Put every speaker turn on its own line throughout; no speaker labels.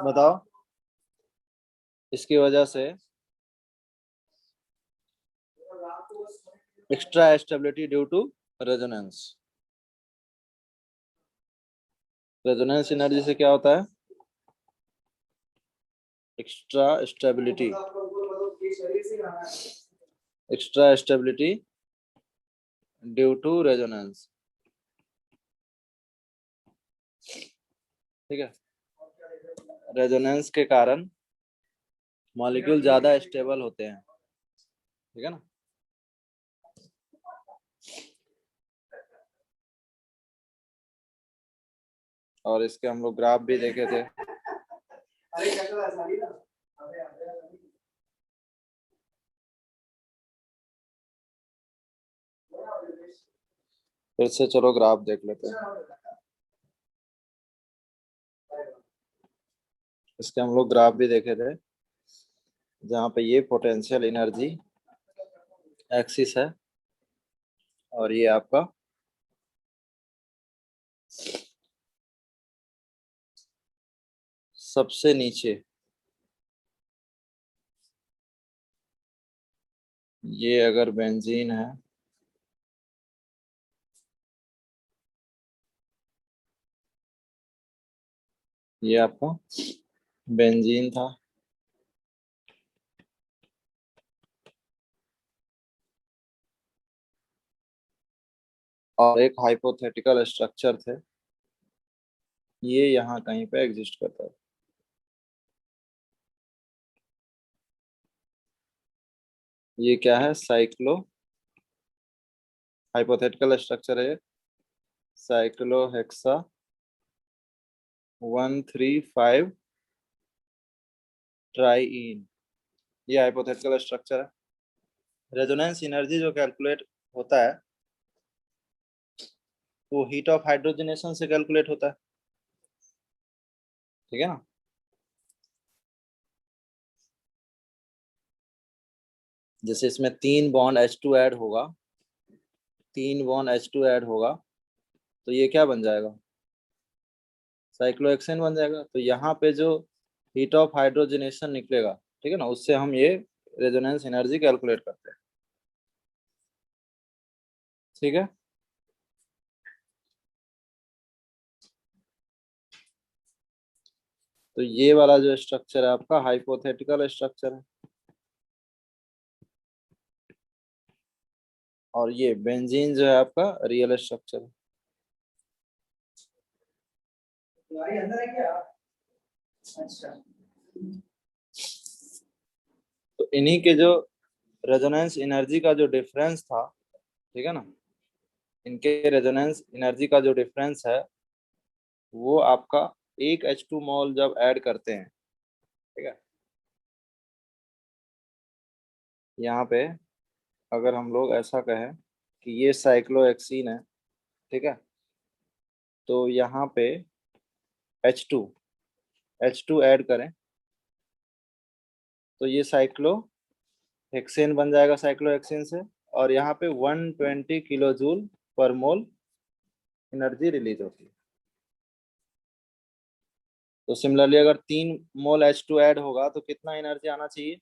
बताओ। इसकी वजह से extra stability due to resonance. Resonance energy से क्या होता है? Extra stability, extra stability due to resonance. ठीक है, रेजोनेंस के कारण मॉलिक्यूल ज्यादा स्टेबल होते हैं। ठीक है ना। और इसके हम लोग ग्राफ भी देखे थे। फिर से चलो ग्राफ देख लेते हैं। इसके हम लोग ग्राफ भी देखे थे, जहाँ पे ये पोटेंशियल एनर्जी एक्सिस है और ये आपका सबसे नीचे ये अगर बेंजीन है, ये आपका बेंजीन था। और एक हाइपोथेटिकल स्ट्रक्चर थे, ये यहाँ कहीं पे एग्जिस्ट करता है। ये क्या है? साइक्लो, हाइपोथेटिकल स्ट्रक्चर है साइक्लोहेक्सा 135 ट्राईइन। ये हाइपोथेटिकल स्ट्रक्चर है। रेजोनेंस एनर्जी जो कैलकुलेट होता है वो हीट ऑफ हाइड्रोजनेशन से कैलकुलेट होता है। ठीक है ना। जैसे इसमें 3 बॉन्ड H2 ऐड होगा, 3 बॉन्ड H2 ऐड होगा तो ये क्या बन जाएगा? साइक्लोहेक्सेन बन जाएगा। तो यहाँ पे जो हीट ऑफ हाइड्रोजनेशन निकलेगा, ठीक है ना, उससे हम ये रेजोनेंस एनर्जी कैलकुलेट करते हैं। ठीक है। तो ये वाला जो स्ट्रक्चर है आपका हाइपोथेटिकल स्ट्रक्चर है, और ये बेंजीन जो है आपका रियल स्ट्रक्चर है। अंदर है क्या? अच्छा। तो इन्हीं के जो रेजोनेंस एनर्जी का जो डिफरेंस था, ठीक है ना, इनके रेजोनेंस एनर्जी का जो डिफरेंस है वो आपका एक H2 मॉल जब ऐड करते हैं, ठीक है, यहाँ पे अगर हम लोग ऐसा कहें कि ये साइक्लोहेक्सीन है, ठीक है, तो यहाँ पे H2 H2 ऐड करें तो ये साइक्लोहेक्सेन बन जाएगा साइक्लोहेक्सेन से, और यहाँ पे 120 किलो जूल पर मोल एनर्जी रिलीज होती है। तो सिमिलरली अगर 3 मोल H2 ऐड होगा तो कितना एनर्जी आना चाहिए?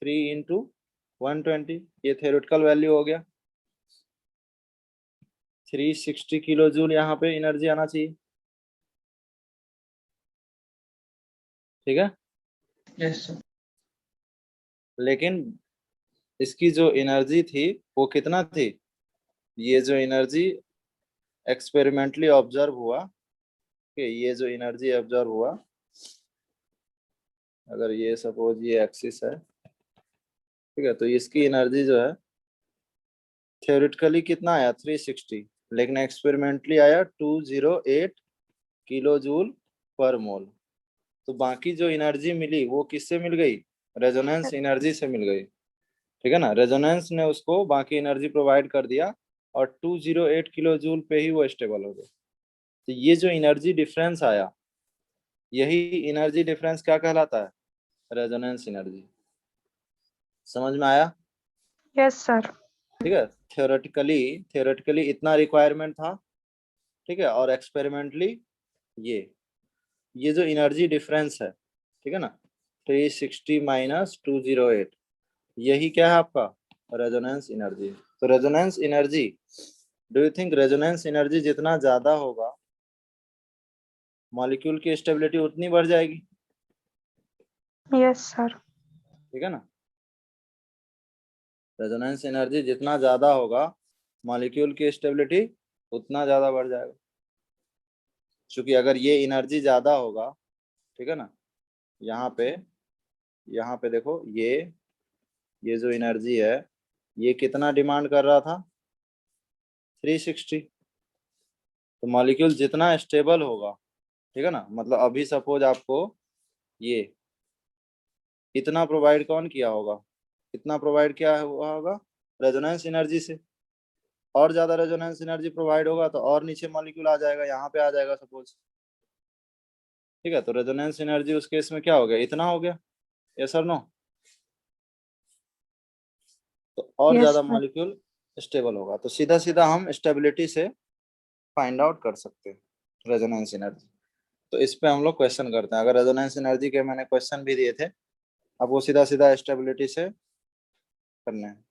3 × 120, ये थ्योरेटिकल वैल्यू हो गया। 360 किलो जूल यहाँ पे एनर्जी आना चाहिए। ठीक है।
Yes sir.
लेकिन इसकी जो एनर्जी थी वो कितना थी? ये जो एनर्जी एक्सपेरिमेंटली ऑब्जर्व हुआ, कि ये जो एनर्जी ऑब्जर्व हुआ, अगर ये सपोज ये एक्सिस है, ठीक है, तो इसकी एनर्जी जो है थ्योरेटिकली कितना आया? 360, लेकिन एक्सपेरिमेंटली आया 208 किलो जूल पर मोल। तो बाकी जो एनर्जी मिली वो किससे मिल गई? रेजोनेंस एनर्जी से मिल गई। ठीक है ना, रेजोनेंस ने उसको बाकी एनर्जी प्रोवाइड कर दिया और 208 किलो जूल पे ही वो स्टेबल हो गए। तो ये जो एनर्जी डिफरेंस आया, यही एनर्जी डिफरेंस क्या कहलाता है? Resonance energy. समझ में आया?
Yes sir.
ठीक है, थियोरेटिकली इतना रिक्वायरमेंट था, ठीक है, और एक्सपेरिमेंटली ये जो एनर्जी डिफरेंस है, ठीक है ना, 360 माइनस 208, यही क्या है आपका रेजोनेंस एनर्जी। तो resonance energy, do you think resonance energy जितना ज्यादा होगा मॉलिक्यूल की स्टेबिलिटी उतनी बढ़ जाएगी?
Yes sir.
ठीक है ना, रेजोनेंस एनर्जी जितना ज्यादा होगा मॉलिक्यूल की स्टेबिलिटी उतना ज्यादा बढ़ जाएगा। क्योंकि अगर ये एनर्जी ज्यादा होगा, ठीक है ना, यहाँ पे यहाँ पे देखो, ये जो एनर्जी है ये कितना डिमांड कर रहा था, 360। तो मॉलिक्यूल जितना स्टेबल होगा, ठीक है ना, मतलब अभी सपोज आपको ये इतना प्रोवाइड कौन किया होगा, इतना प्रोवाइड किया हुआ होगा रेजोनेंस एनर्जी से, और ज्यादा रेजोनेंस एनर्जी प्रोवाइड होगा तो और नीचे मॉलिक्यूल आ जाएगा, यहाँ पे आ जाएगा सपोज। ठीक है, तो रेजोनेंस एनर्जी उस केस में क्या हो गया, इतना हो गया, यस और नो? तो और
यस
ज्यादा
सर।
मॉलिक्यूल स्टेबल होगा, तो सीधा सीधा हम स्टेबिलिटी से फाइंड आउट कर सकते हैं रेजोनेंस एनर्जी। तो इस पे हम लोग क्वेश्चन करते हैं, अगर रेजोनेंस एनर्जी के मैंने क्वेश्चन भी दिए थे, अब वो सीधा सीधा स्टेबिलिटी से करने हैं।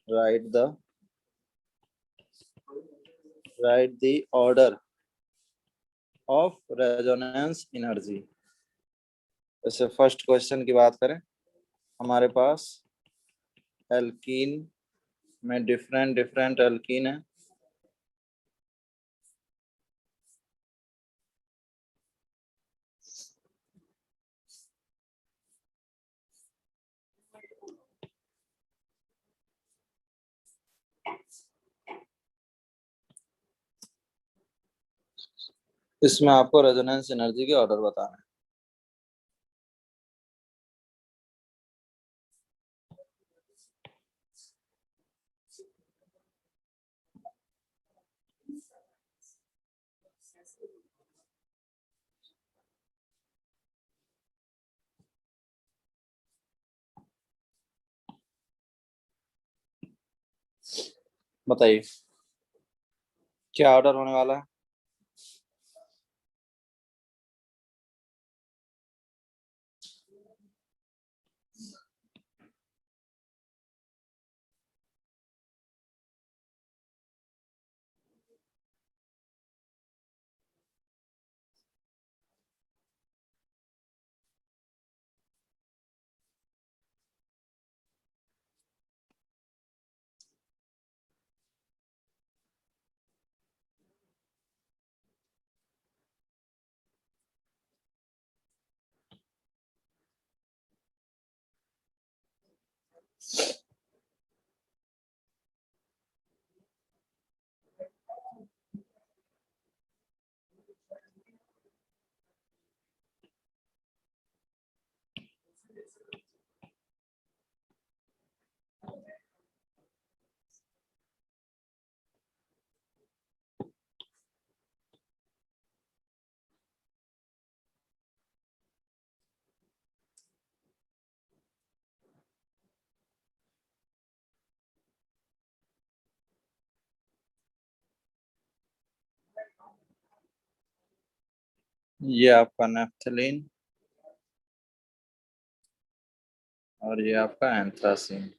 Right the order of resonance energy. जैसे फर्स्ट क्वेश्चन की बात करें, हमारे पास एल्कीन में डिफरेंट डिफरेंट एल्कीन है, इसमें आपको रेजोनेंस एनर्जी के ऑर्डर बताना है। बताइए क्या ऑर्डर होने वाला है। ये आपका नेफ्थलीन और ये आपका एंथ्रासीन।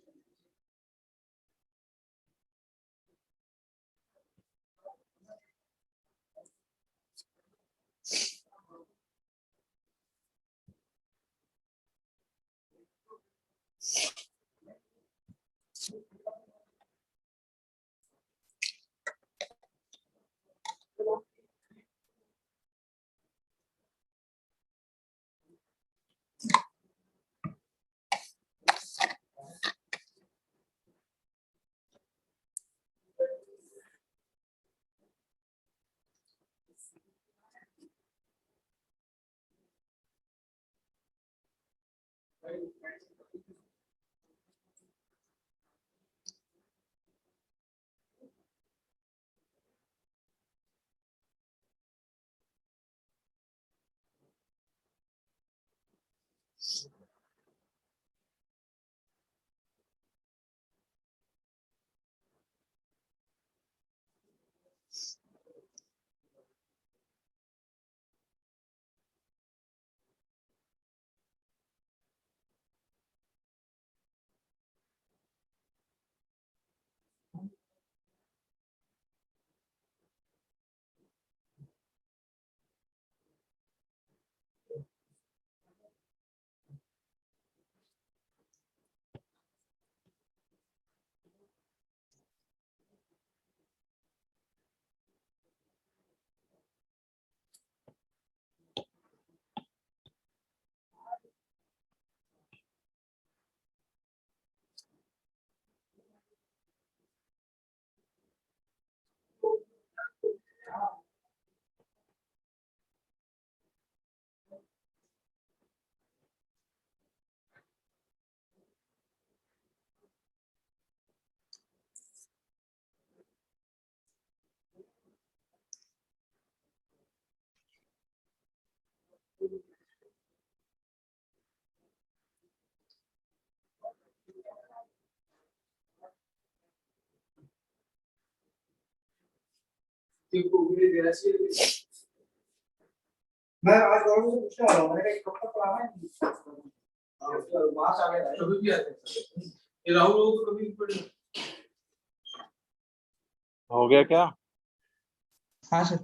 मैं आज गौरव से पूछने वाला हूँ, मैंने कहा कब तक पढ़ाना है? मार्च आ गया है, कभी भी आते हैं। ये राहुल लोग तो कभी भी पढ़े।
हो गया क्या?
हाँ सर।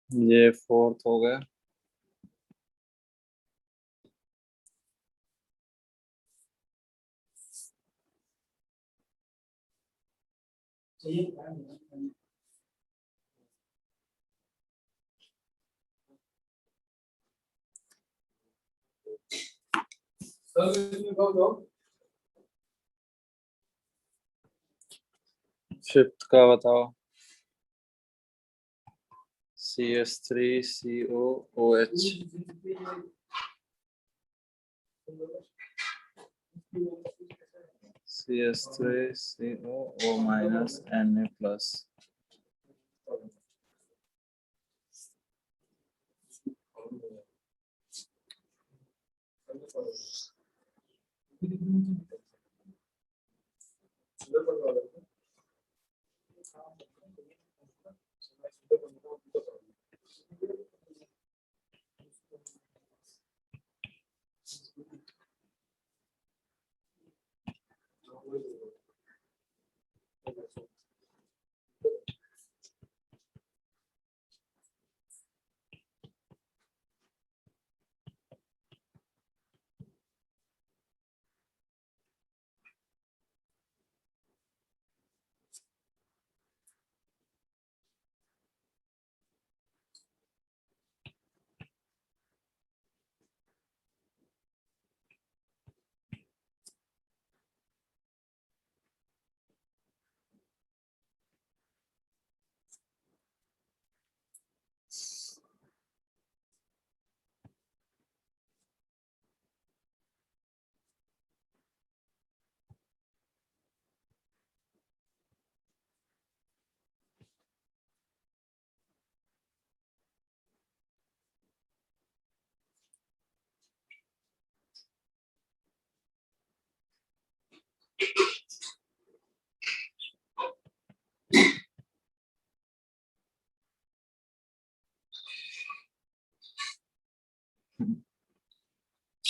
ये फोर्थ हो गया।
सर इसमें कहो
फिफ्थ का बताओ। CS3COOH CS3CO minus Na plus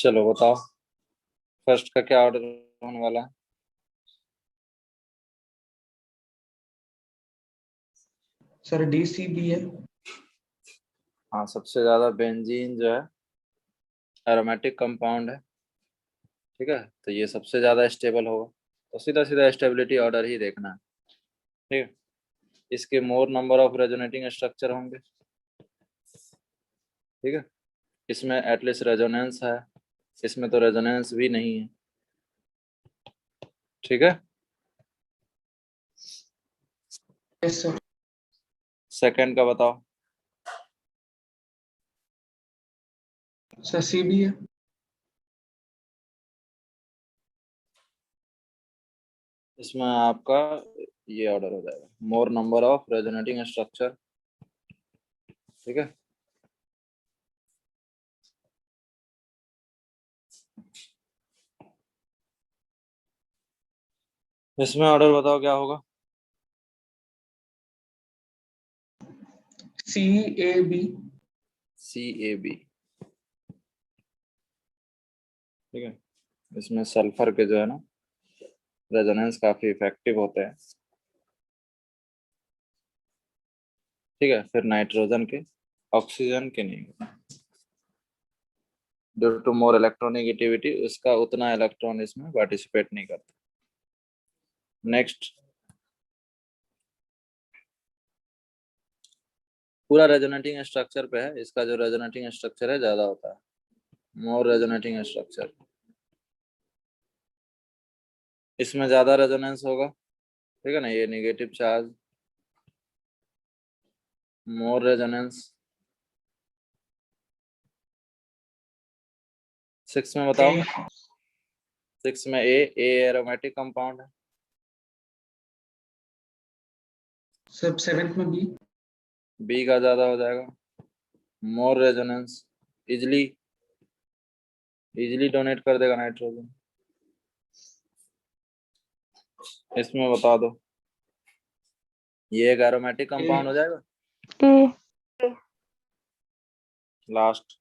चलो बताओ फर्स्ट का क्या ऑर्डर होने वाला है?
सर DCB है।
हाँ, सबसे ज्यादा बेंजीन जो है एरोमेटिक कंपाउंड है, ठीक है, तो ये सबसे ज्यादा स्टेबल होगा, तो सीधा सीधा स्टेबिलिटी ऑर्डर ही देखना है, ठीक है। इसके मोर नंबर ऑफ रेजोनेटिंग स्ट्रक्चर होंगे, ठीक है। इसमें एटलीस्ट रेजोनेंस है, इसमें तो रेजोनेंस भी नहीं है, ठीक है।
Yes sir.
सेकंड का बताओ।
सर CB है।
इसमें आपका ये ऑर्डर हो जाएगा, मोर नंबर ऑफ रेजोनेटिंग स्ट्रक्चर, ठीक है। इसमें ऑर्डर बताओ क्या होगा?
CAB।
CAB, ठीक है। इसमें सल्फर के जो है ना रेजोनेंस काफी इफेक्टिव होते हैं, ठीक है। फिर नाइट्रोजन के, ऑक्सीजन के नहीं, ड्यू टू मोर इलेक्ट्रोनेगेटिविटी उसका उतना इलेक्ट्रॉन इसमें पार्टिसिपेट नहीं करता। नेक्स्ट, पूरा रेजोनेटिंग स्ट्रक्चर पे है, इसका जो रेजोनेटिंग स्ट्रक्चर है ज्यादा होता है, मोर रेजोनेटिंग स्ट्रक्चर, इसमें ज्यादा रेजोनेंस होगा, ठीक है ना। ये नेगेटिव चार्ज, मोर रेजोनेंस। 6 में बताओ।
A।
6 में ए एरोमेटिक कंपाउंड है,
सर 7th में B।
बी का ज्यादा हो जाएगा, मोर रेजोनेंस, इजिली इजिली डोनेट कर देगा नाइट्रोजन। इसमें बता दो, ये एक एरोमेटिक कंपाउंड हो जाएगा।
A,
लास्ट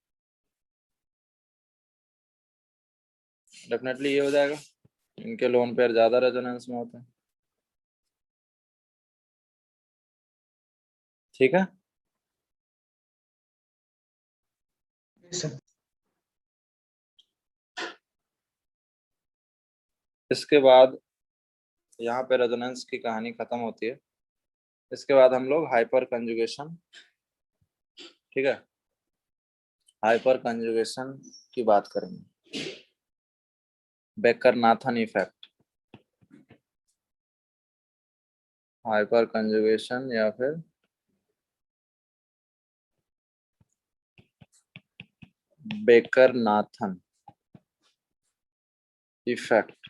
डेफिनेटली ये हो जाएगा, इनके लोन पेयर ज्यादा रेजोनेंस में होते हैं, ठीक है।
Yes sir.
इसके बाद यहाँ पे रेजोनेंस की कहानी खत्म होती है। इसके बाद हम लोग हाइपर कंजुगेशन, ठीक है, हाइपर कंजुगेशन की बात करेंगे। Baker Nathan effect, hyper conjugation या फिर baker Nathan effect.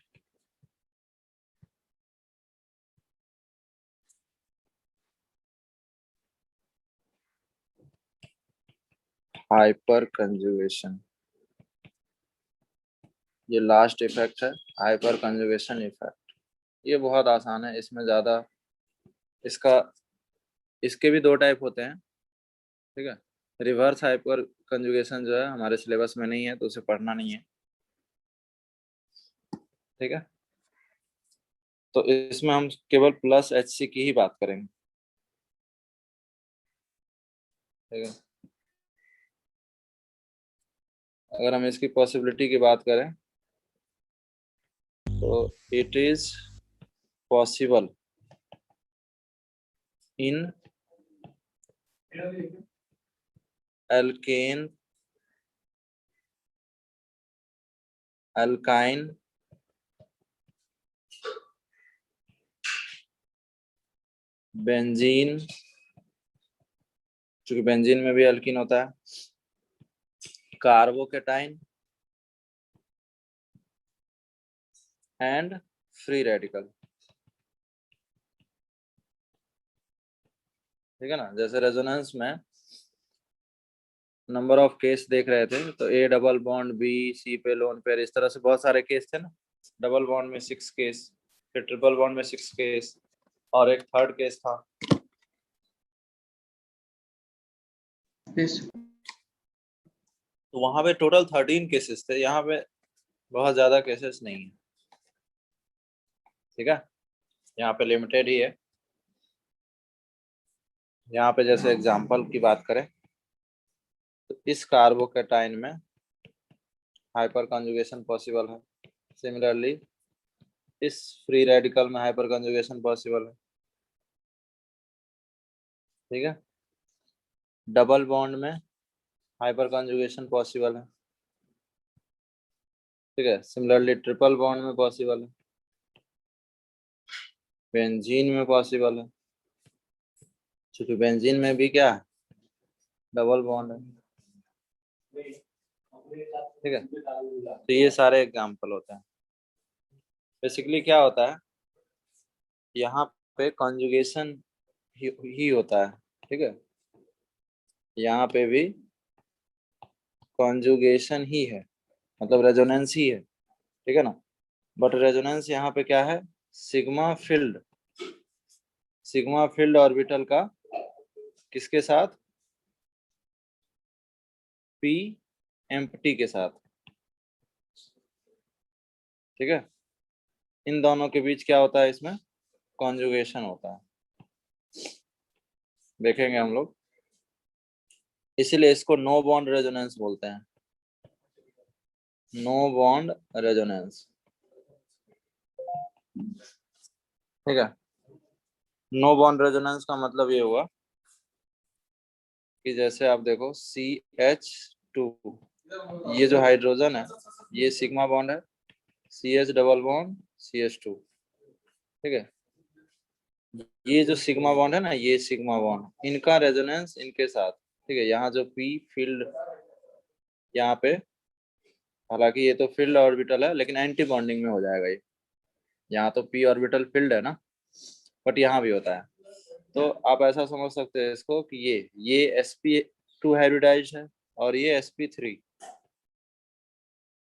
Hyper conjugation, ये लास्ट इफेक्ट है, हाइपर कंजुगेशन इफेक्ट। ये बहुत आसान है, इसमें ज्यादा इसका इसके भी दो टाइप होते हैं, ठीक है। रिवर्स हाइपर कंजुगेशन जो है हमारे सिलेबस में नहीं है, तो उसे पढ़ना नहीं है, ठीक है। तो इसमें हम केवल प्लस HC की ही बात करेंगे, ठीक है। अगर हम इसकी पॉसिबिलिटी की बात करें तो it is possible in alkane alkyne benzene, क्योंकि बेंजीन में भी अल्कीन होता है, कार्बोकेटाइन एंड फ्री रेडिकल, ठीक है ना। जैसे रेजोनेंस में नंबर ऑफ केस देख रहे थे, तो A double bond B C पे लोन पेयर, इस तरह से बहुत सारे केस थे ना। डबल बॉन्ड में 6 केस, फिर ट्रिपल बॉन्ड में 6 केस, और एक थर्ड केस था।
यस।
तो वहां पे टोटल 13 केसेस थे, यहाँ पे बहुत ज्यादा केसेस नहीं है। ठीक है, यहाँ पे लिमिटेड ही है। यहाँ पे जैसे एग्जांपल की बात करें तो इस कार्बोकेटाइन में हाइपर कंजुगेशन पॉसिबल है। सिमिलरली इस फ्री रेडिकल में हाइपर कंजुगेशन पॉसिबल है। ठीक है, डबल बॉन्ड में हाइपर कंजुगेशन पॉसिबल है। ठीक है, सिमिलरली ट्रिपल बॉन्ड में पॉसिबल है, बेंजीन में पॉसिबल है, क्योंकि बेंजीन में भी क्या है, डबल बॉन्ड है। ठीक है, तो ये सारे एग्जाम्पल होते हैं। बेसिकली क्या होता है, यहाँ पे कॉन्जुगेशन ही होता है। ठीक है, यहाँ पे भी कॉन्जुगेशन ही है, मतलब रेजोनेंस ही है। ठीक है ना, बट रेजोनेंस यहाँ पे क्या है, सिग्मा फील्ड ऑर्बिटल का किसके साथ, पी एम्प्टी के साथ। ठीक है, इन दोनों के बीच क्या होता है, इसमें कॉन्जुगेशन होता है, देखेंगे हम लोग। इसीलिए इसको नो बॉन्ड रेजोनेंस बोलते हैं, नो बॉन्ड रेजोनेंस। ठीक है, नो बॉन्ड रेजोनेंस का मतलब ये हुआ कि जैसे आप देखो CH2, ये जो हाइड्रोजन है ये सिग्मा बॉन्ड है, CH डबल बॉन्ड CH2। ठीक है, ये जो सिग्मा बॉन्ड है ना, ये सिग्मा बॉन्ड, इनका रेजोनेंस इनके साथ। ठीक है, यहाँ जो पी फील्ड यहाँ पे, हालांकि ये तो फील्ड ऑर्बिटल है लेकिन एंटी बॉन्डिंग में हो जाएगा ये। यहाँ तो पी ऑर्बिटल फील्ड है ना, बट यहाँ भी होता है। तो आप ऐसा समझ सकते हैं इसको कि ये sp2 हाइब्रिडाइज्ड है और ये sp3।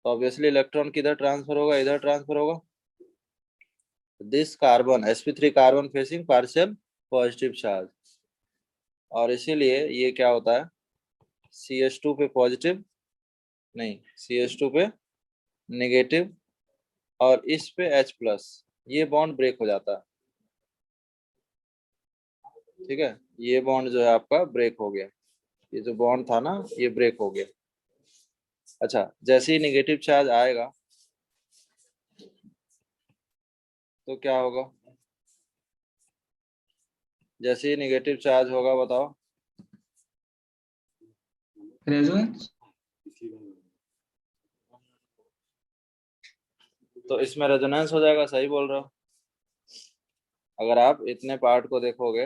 तो ऑब्वियसली इलेक्ट्रॉन किधर ट्रांसफर होगा, इधर ट्रांसफर होगा। This carbon sp3 carbon facing partial positive charge, और इसीलिए ये क्या होता है, CH2 पे पॉजिटिव नहीं, CH2 पे नेगेटिव, और इस पे H+, ये बॉन्ड ब्रेक हो जाता है। ठीक है, ये बॉन्ड जो है आपका ब्रेक हो गया, ये जो बॉन्ड था ना ये ब्रेक हो गया। अच्छा, जैसे ही नेगेटिव चार्ज आएगा तो क्या होगा, जैसे ही नेगेटिव चार्ज होगा बताओ,
रेजोनेंस।
तो इसमें रेजोनेंस हो जाएगा। सही बोल रहा हो। अगर आप इतने पार्ट को देखोगे,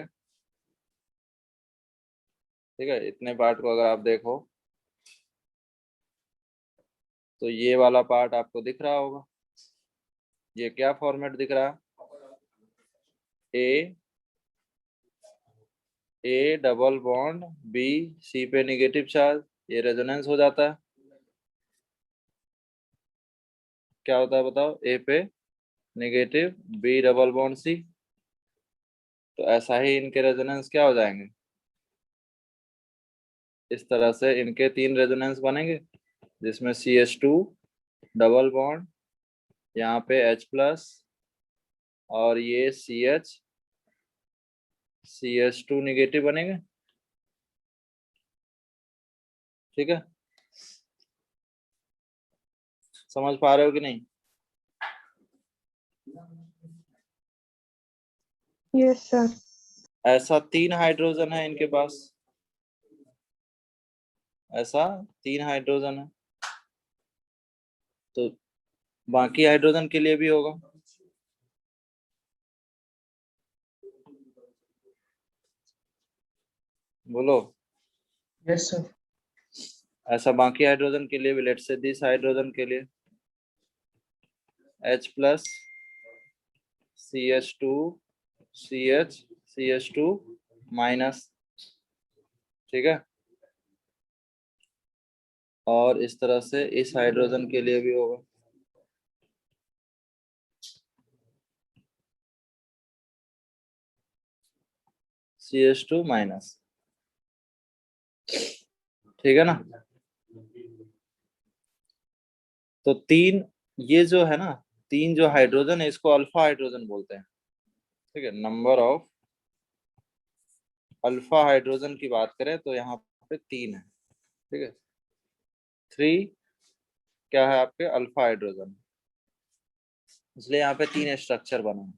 ठीक है, इतने पार्ट को अगर आप देखो तो ये वाला पार्ट आपको दिख रहा होगा, ये क्या फॉर्मेट दिख रहा है, ए डबल बॉन्ड बी, सी पे नेगेटिव चार्ज, ये रेजोनेंस हो जाता है। क्या होता है बताओ, ए पे negative, B double bond C, तो ऐसा ही इनके रेजोनेंस क्या हो जाएंगे, इस तरह से इनके 3 रेजोनेंस बनेंगे, जिसमें CH2 डबल बॉन्ड, यहाँ पे H+, और ये CH2 नेगेटिव बनेंगे। ठीक है, समझ पा रहे हो कि नहीं।
Yes, sir.
ऐसा 3 हाइड्रोजन है इनके पास, ऐसा 3 हाइड्रोजन है, तो बाकी हाइड्रोजन के लिए भी होगा। बोलो।
Yes sir.
ऐसा बाकी हाइड्रोजन के लिए भी, लेट्स से दिस हाइड्रोजन के लिए H+, CH2, CH2 माइनस। ठीक है, और इस तरह से इस हाइड्रोजन के लिए भी होगा। CH2 minus. ठीक है ना, तो तीन, ये जो है ना, तीन जो हाइड्रोजन है इसको अल्फा हाइड्रोजन बोलते हैं। ठीक है, नंबर ऑफ अल्फा हाइड्रोजन की बात करें तो यहाँ पे तीन है। ठीक है, थ्री क्या है आपके अल्फा हाइड्रोजन, इसलिए यहाँ पे तीन स्ट्रक्चर बने हैं।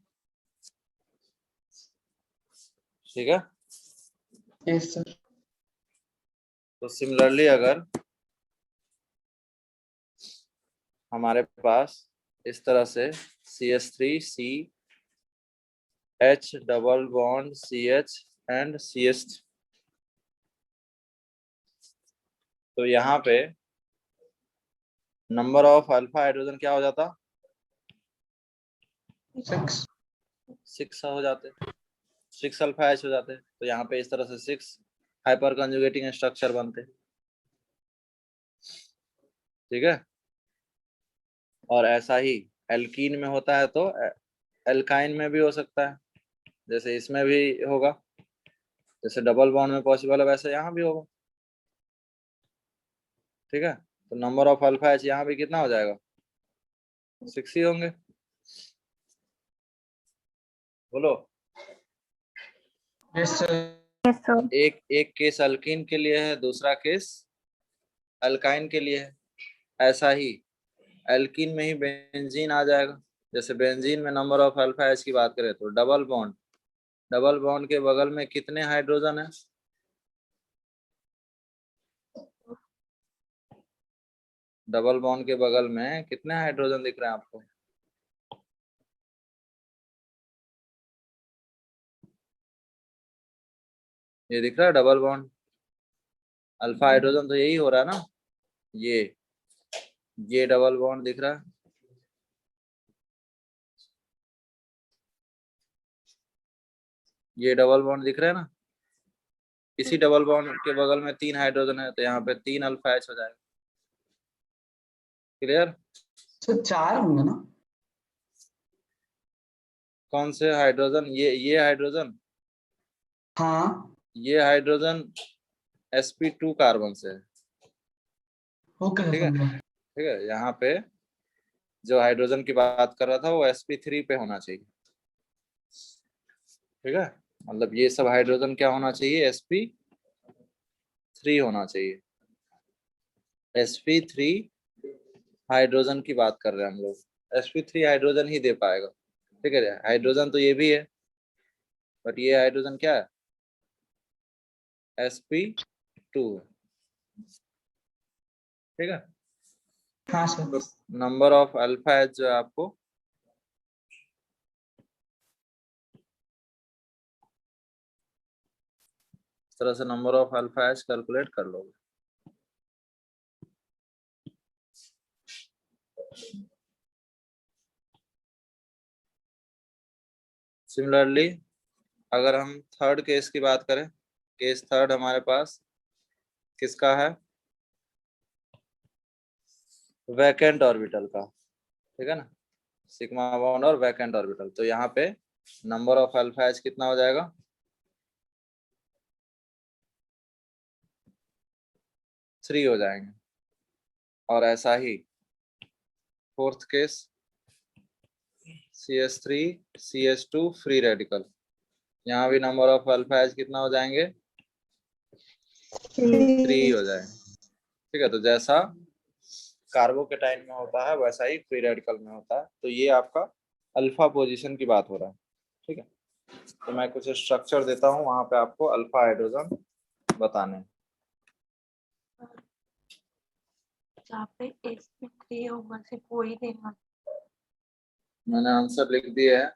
ठीक है,
यस सर।
तो सिमिलरली अगर हमारे पास इस तरह से CH3 CH double bond CH and CH, तो यहाँ पे नंबर ऑफ अल्फा हाइड्रोजन क्या हो जाता,
6।
6 हो जाते, 6 अल्फा H हो जाते। तो यहाँ पे इस तरह से 6 हाइपर कंजुगेटिंग स्ट्रक्चर बनते। ठीक है, और ऐसा ही एल्कीन में होता है तो एल्काइन में भी हो सकता है, जैसे इसमें भी होगा, जैसे डबल बॉन्ड में पॉसिबल है वैसे यहाँ भी होगा। ठीक है, तो नंबर ऑफ अल्फा एच यहाँ भी कितना हो जाएगा, 6 ही होंगे। बोलो,
यस सर।
Yes, sir.
एक एक केस अल्कीन के लिए है, दूसरा केस अल्काइन के लिए है। ऐसा ही एल्कीन में ही बेंजीन आ जाएगा। जैसे बेंजीन में नंबर ऑफ अल्फा एच की बात करें तो डबल बॉन्ड के बगल में कितने हाइड्रोजन है, डबल बॉन्ड के बगल में कितने हाइड्रोजन दिख रहे हैं आपको, ये दिख रहा है डबल बॉन्ड, अल्फा हाइड्रोजन तो यही हो रहा है ना, ये डबल बॉन्ड दिख रहा है, ये डबल बॉन्ड दिख रहा है ना, इसी डबल बॉन्ड के बगल में तीन हाइड्रोजन है, तो यहाँ पे 3 अल्फा एच हो जाएगा। क्लियर?
सर 4 होंगे ना?
कौन से हाइड्रोजन, ये हाइड्रोजन,
हाँ।
ये हाइड्रोजन sp2 कार्बन से है।
ओके
ठीक है,
समझा।
ठीक है, यहाँ पे जो हाइड्रोजन की बात कर रहा था वो sp3 पे होना चाहिए। ठीक है, मतलब ये सब हाइड्रोजन क्या होना चाहिए, sp3 होना चाहिए। sp3 हाइड्रोजन की बात कर रहे हैं हम लोग, sp3 हाइड्रोजन ही दे पाएगा। ठीक है, हाइड्रोजन तो ये भी है, बट ये हाइड्रोजन क्या है, sp2 है। ठीक है,
हाँ sir.
Number of alpha H जो है आपको इस तरह से number of alpha H calculate कर लोगे। सिमिलरली अगर हम थर्ड केस की बात करें, केस थर्ड हमारे पास किसका है, वैकेंट ऑर्बिटल का। ठीक है ना, सिग्मा बॉन्ड और वैकेंट ऑर्बिटल, तो यहाँ पे नंबर ऑफ अल्फा एच कितना हो जाएगा, 3 हो जाएंगे। और ऐसा ही fourth case CH3 CH2 free radical, यहाँ भी नंबर ऑफ अल्फा एच कितना हो जाएंगे, 3 हो जाएंगे। ठीक है, तो जैसा कार्बोकेटाइन में होता है वैसा ही फ्री रेडिकल में होता है। तो ये आपका अल्फा पोजीशन की बात हो रहा है। ठीक है, तो मैं कुछ स्ट्रक्चर देता हूँ, वहां पे आपको अल्फा हाइड्रोजन बताने हैं।
जहाँ पे sp3 होगा से कोई देगा।
मैंने आंसर लिख दिए है,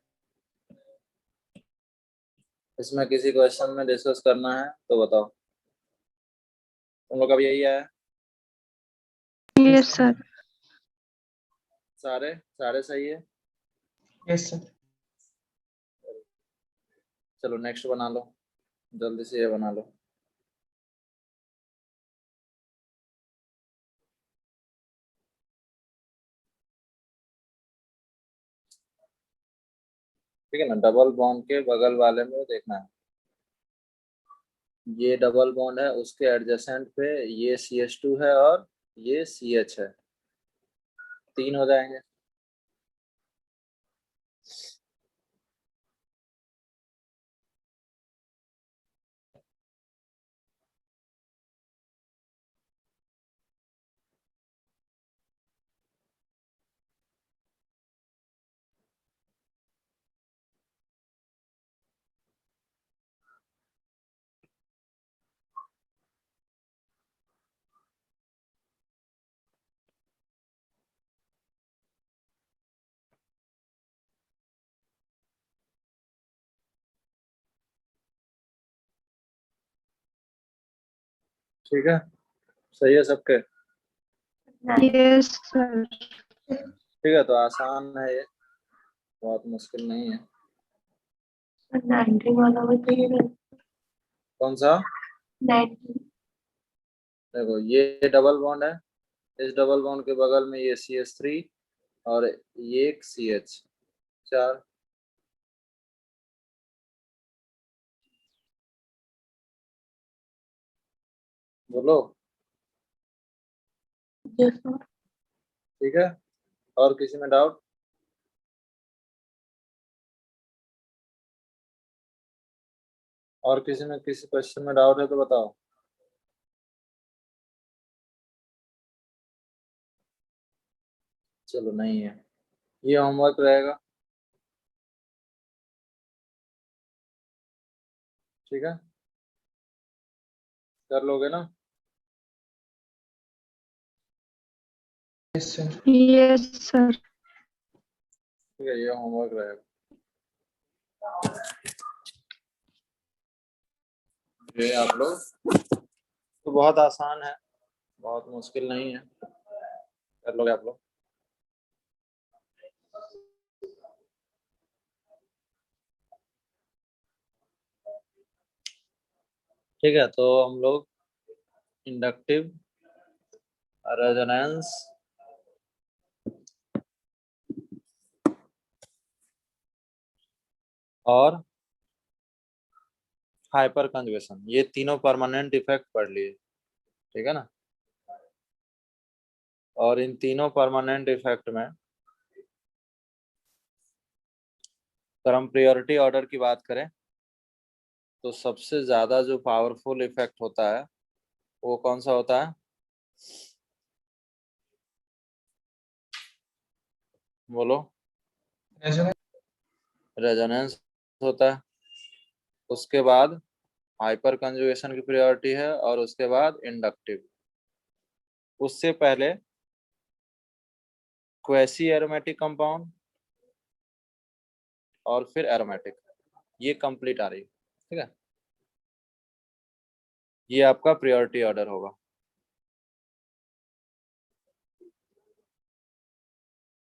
इसमें किसी क्वेश्चन में डिस्कस करना है तो बताओ। तुम लोग का भी यही है,
Yes, sir.
सारे सारे सही है।
Yes sir.
चलो नेक्स्ट बना लो, जल्दी से ये बना लो। ठीक है ना, डबल बॉन्ड के बगल वाले में देखना है, ये डबल बॉन्ड है, उसके एडजेसेंट पे ये CH2 है और ये CH है। 3 हो जाएंगे। ठीक है, सही है सबके।
Yes sir.
ठीक है, तो आसान है ये, बहुत मुश्किल नहीं है।
90 वाला बताइए ना।
कौन सा?
90।
देखो ये डबल बॉन्ड है, इस डबल बॉन्ड के बगल में ये CH3 और ये एक CH4। बोलो।
Yes sir.
ठीक है, और किसी में डाउट? और किसी में किसी क्वेश्चन में डाउट है तो बताओ। चलो नहीं है, ये होमवर्क रहेगा। ठीक है, कर लोगे ना?
Yes sir.
Yes sir.
ठीक है, ये होमवर्क रहेगा। ये आप लोग, तो बहुत आसान है, बहुत मुश्किल नहीं है, कर लोगे आप लोग। ठीक है, तो हम लोग इंडक्टिव रेजोनेंस और हाइपर कंजुगेशन, ये तीनों परमानेंट इफेक्ट पढ़ लिए। ठीक है ना? और इन तीनों परमानेंट इफेक्ट में अगर हम प्रियोरिटी ऑर्डर की बात करें तो सबसे ज्यादा जो पावरफुल इफेक्ट होता है वो कौन सा होता है? बोलो। रेजोनेंस होता है, उसके बाद हाइपर कंजुगेशन की प्रायोरिटी है, और उसके बाद इंडक्टिव। उससे पहले क्वेसी एरोमेटिक कंपाउंड और फिर एरोमेटिक, ये कंप्लीट आ रही है। ठीक है, ये आपका प्रायोरिटी ऑर्डर होगा।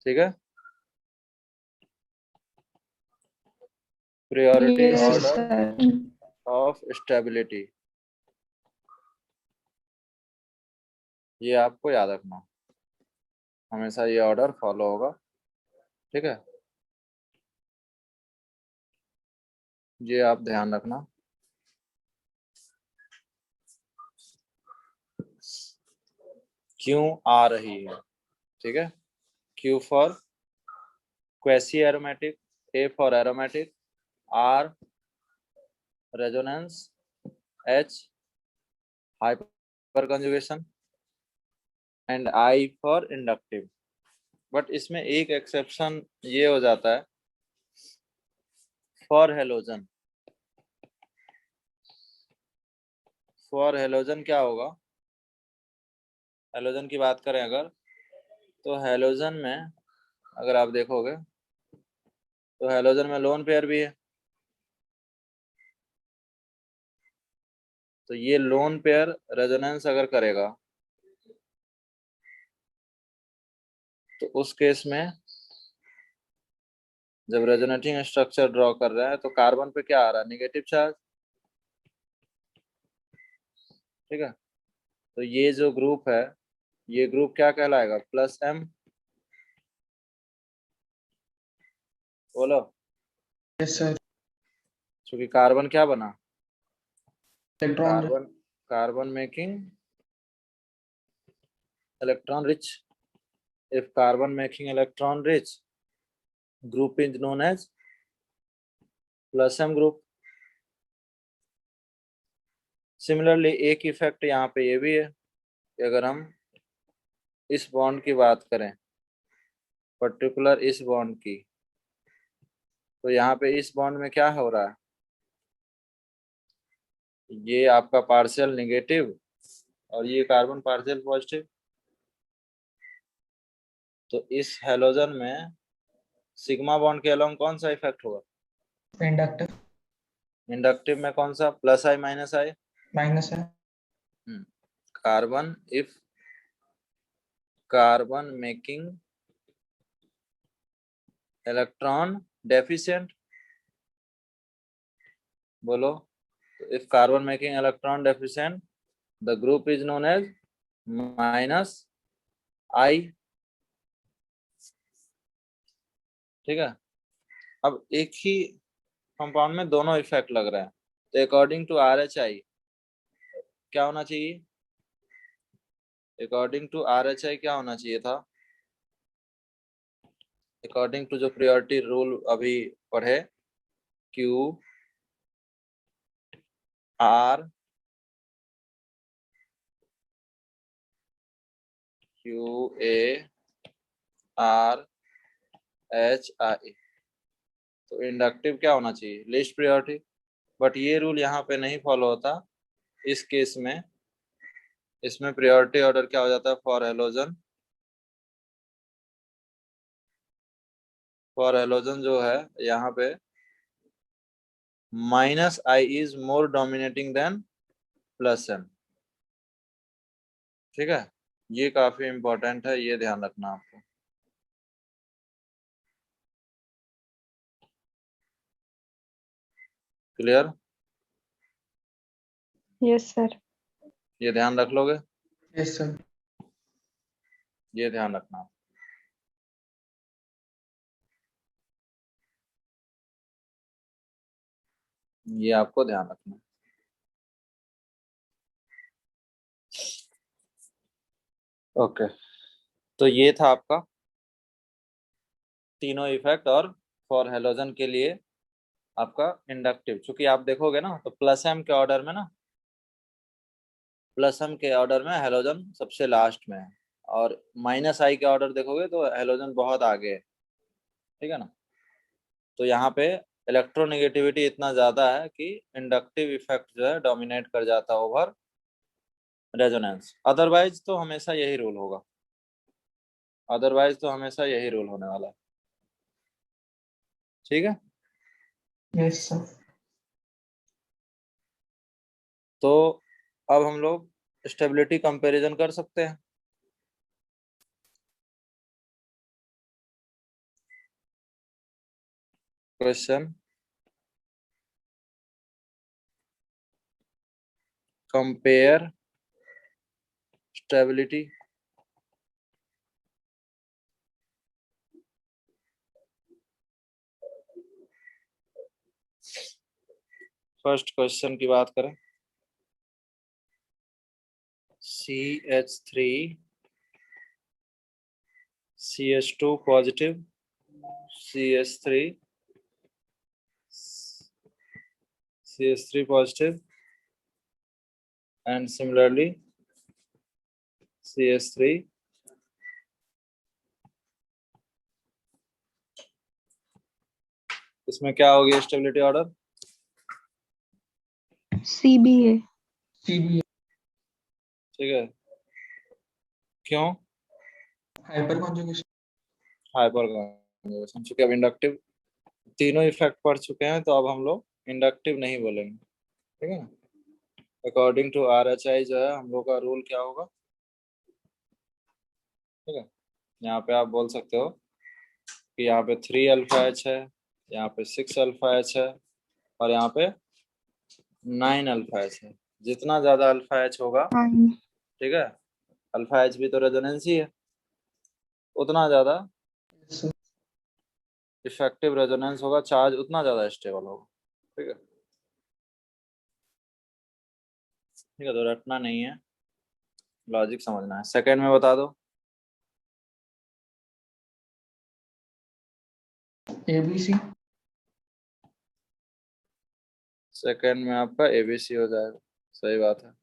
ठीक है, priority
yes
order
sir.
Of stability, ये आपको याद रखना, हमेशा ये ऑर्डर फॉलो होगा। ठीक है, ये आप ध्यान रखना। क्यों आ रही है? ठीक है, Q for quasi aromatic, A for aromatic, R resonance, H hyper conjugation and I for inductive. But इसमें एक एक्सेप्शन ये हो जाता है फॉर हेलोजन। फॉर हेलोजन क्या होगा? हेलोजन की बात करें अगर, तो हेलोजन में अगर आप देखोगे तो हेलोजन में लोन पेयर भी है। तो ये लोन पेयर रेजोनेंस अगर करेगा तो उस केस में जब रेजोनेटिंग स्ट्रक्चर ड्रॉ कर रहा है तो कार्बन पे क्या आ रहा है? Negative charge. ठीक है, तो ये जो ग्रुप है, ये ग्रुप क्या कहलाएगा? +M। बोलो।
Yes sir.
क्योंकि कार्बन क्या बना?
Electron.
Carbon, carbon making electron rich if carbon making electron rich group is known as plus m group. Similarly एक इफेक्ट यहाँ पे ये भी है कि अगर हम इस बॉन्ड की बात करें, पर्टिकुलर इस बॉन्ड की, तो यहाँ पे इस बॉन्ड में क्या हो रहा है, ये आपका पार्शियल नेगेटिव और ये कार्बन पार्शियल पॉजिटिव। तो इस हेलोजन में सिग्मा बॉन्ड के अलोंग कौन सा इफेक्ट होगा?
इंडक्टिव।
इंडक्टिव में कौन सा? Plus I minus I?
Minus है।
Carbon if carbon making electron deficient, बोलो। If carbon making electron deficient the group is known as minus I. ठीक है, अब एक ही कंपाउंड में दोनों इफेक्ट लग रहे हैं, तो according to R H I क्या होना चाहिए? According to R H I क्या होना चाहिए था? अकॉर्डिंग टू जो प्रायोरिटी रूल अभी पढ़े, Q R Q A R H I, तो इंडक्टिव क्या होना चाहिए? Least priority. बट ये रूल यहाँ पे नहीं फॉलो होता इस केस में। इसमें प्रायोरिटी ऑर्डर क्या हो जाता है? फॉर हेलोजन जो है यहाँ पे minus I is more dominating than plus M. ठीक है, ये काफी इंपॉर्टेंट है, ये ध्यान रखना आपको। क्लियर?
Yes sir.
ये ध्यान रख लोगे?
Yes sir.
ये ध्यान रखना। ये आपको ध्यान रखना। ओके, तो ये था आपका तीनों इफेक्ट, और फॉर हेलोजन के लिए आपका इंडक्टिव। चूंकि आप देखोगे ना तो प्लस एम के ऑर्डर में ना, प्लस एम के ऑर्डर में हेलोजन सबसे लास्ट में है, और माइनस आई के ऑर्डर देखोगे तो हेलोजन बहुत आगे है। ठीक है ना, तो यहाँ पे इलेक्ट्रोनेगेटिविटी इतना ज्यादा है कि इंडक्टिव इफेक्ट जो है डोमिनेट कर जाता है ओवर रेजोनेंस। अदरवाइज तो हमेशा यही रूल होगा, अदरवाइज तो हमेशा यही रूल होने वाला है। ठीक है,
यस सर।
तो अब हम लोग स्टेबिलिटी कंपैरिजन कर सकते हैं। Question, compare stability. First question की बात करें, CH3 CH2 positive, CH3 positive, and similarly CH3 इसमें क्या होगी स्टेबिलिटी ऑर्डर?
CBA।
CBA।
ठीक है, क्यों?
Hyper conjugation.
Hyper conjugation. चूंकि अब इंडक्टिव तीनों इफेक्ट पढ़ चुके हैं, तो अब हम लोग इंडक्टिव नहीं बोलेंगे। ठीक है, अकॉर्डिंग टू RHI जो है हम लोग का रूल क्या होगा? ठीक है, यहाँ पे आप बोल सकते हो कि यहाँ पे 3 अल्फा एच है, यहाँ पे 6 अल्फा एच है, और यहाँ पे 9 अल्फा एच है। जितना ज्यादा अल्फा एच होगा, ठीक है, अल्फा एच भी तो रेजोनेंस ही है, उतना ज्यादा इफेक्टिव रेजोनेंस होगा, चार्ज उतना ज्यादा स्टेबल होगा। ठीक है, ठीक है, तो रटना नहीं है, लॉजिक समझना है। सेकंड में बता दो,
ABC।
सेकंड में आपका ABC हो जाएगा। सही बात है।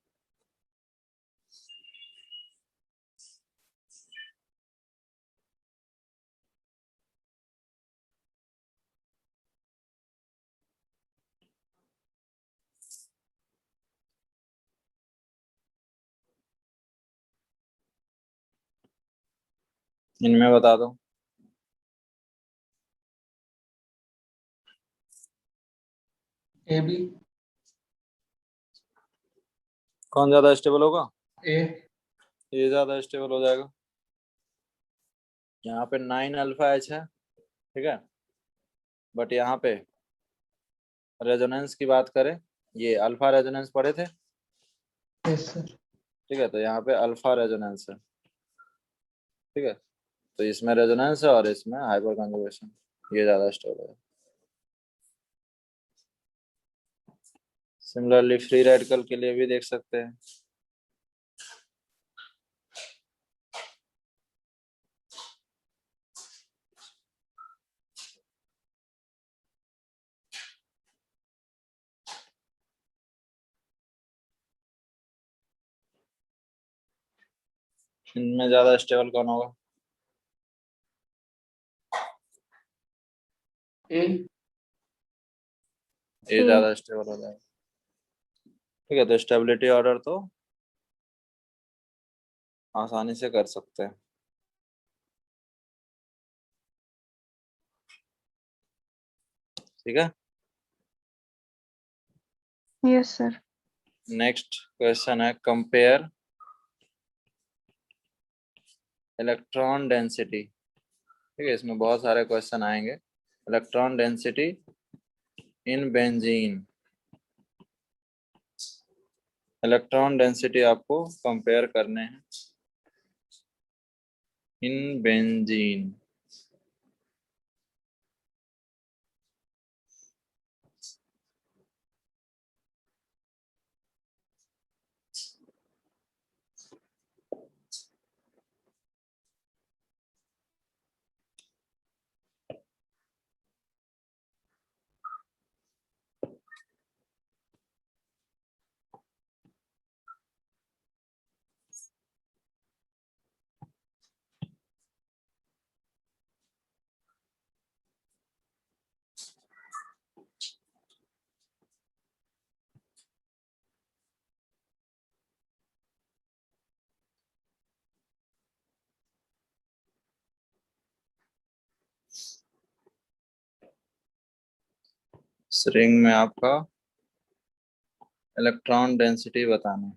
इनमें बता दो
AB।
कौन ज्यादा स्टेबल होगा?
A।
ये ज्यादा स्टेबल हो जाएगा। यहाँ पे 9 अल्फा एच है, ठीक है, बट यहाँ पे रेजोनेंस की बात करें, ये अल्फा रेजोनेंस पढ़े थे,
यस सर।
ठीक है, तो यहाँ पे अल्फा रेजोनेंस है, ठीक है, तो इसमें रेजोनेंस है और इसमें हाइपर कंजुगेशन, ये ज्यादा स्टेबल है। सिमिलरली फ्री रेडिकल के लिए भी देख सकते हैं। इनमें ज्यादा स्टेबल कौन होगा?
A।
ये ज्यादा स्टेबल हो जाएगा, ठीक है, तो स्टेबिलिटी ऑर्डर तो आसानी से कर सकते हैं। ठीक है,
यस सर।
नेक्स्ट क्वेश्चन है कंपेयर इलेक्ट्रॉन डेंसिटी। ठीक है, इसमें बहुत सारे क्वेश्चन आएंगे। Electron density in benzene, electron density आपको कंपेयर करने हैं इन बेंजीन। इस रिंग में आपका इलेक्ट्रॉन डेंसिटी बताना है।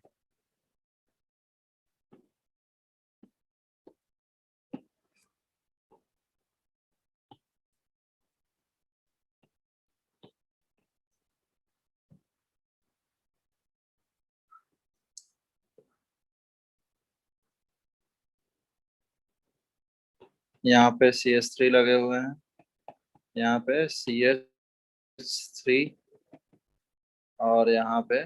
यहाँ पे CH3 लगे हुए हैं, यहाँ पे CH3, और यहाँ पे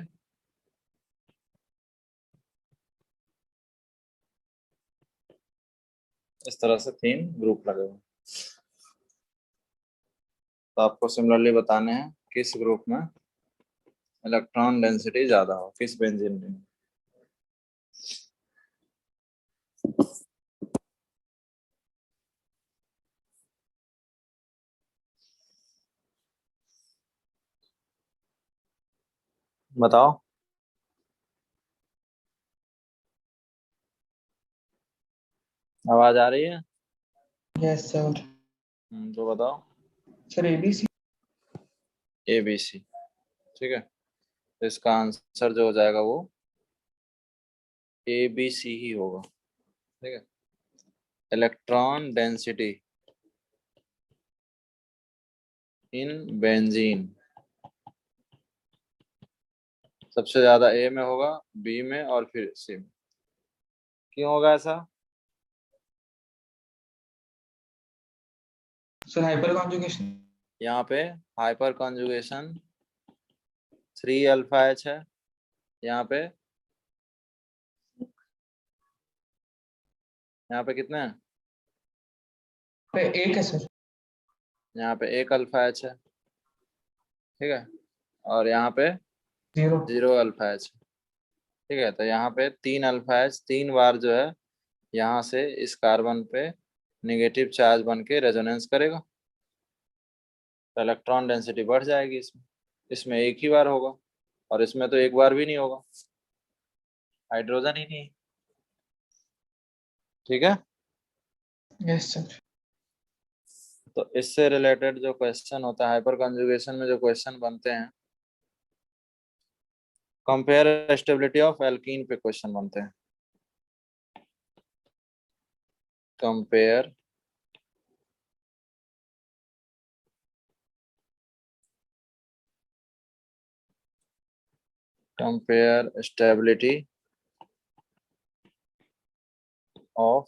इस तरह से 3 ग्रुप लगे हुए हैं। तो आपको सिमिलरली बताने हैं किस ग्रुप में इलेक्ट्रॉन डेंसिटी ज्यादा हो, किस बेंजीन में। बताओ, आवाज आ रही है?
Yes sir.
तो बताओ।
Sir ABC।
ABC, ठीक है, तो इसका आंसर जो हो जाएगा वो ABC ही होगा। ठीक है, इलेक्ट्रॉन डेंसिटी इन बेंजीन सबसे ज्यादा A में होगा, B में और फिर C में। क्यों होगा ऐसा?
Sir hyper conjugation.
यहाँ पे हाइपर कॉन्जुगेशन 3 अल्फा H है, यहाँ पे कितने हैं?
पे एक है सर।
यहाँ पे एक अल्फा एच है, ठीक है, और यहाँ पे 0 अल्फा एच, ठीक है। तो यहाँ पे 3 अल्फा एच 3 बार जो है यहाँ से इस कार्बन पे नेगेटिव चार्ज बन के रेजोनेंस करेगा, तो इलेक्ट्रॉन डेंसिटी बढ़ जाएगी इसमें। इसमें एक ही बार होगा और इसमें तो एक बार भी नहीं होगा, हाइड्रोजन ही नहीं, ठीक है।
Yes sir.
तो इससे रिलेटेड जो क्वेश्चन होता है, हाइपर कंजुगेशन में जो क्वेश्चन बनते हैं, कंपेयर स्टेबिलिटी ऑफ एल्कीन पे क्वेश्चन बनते हैं। Compare compare stability of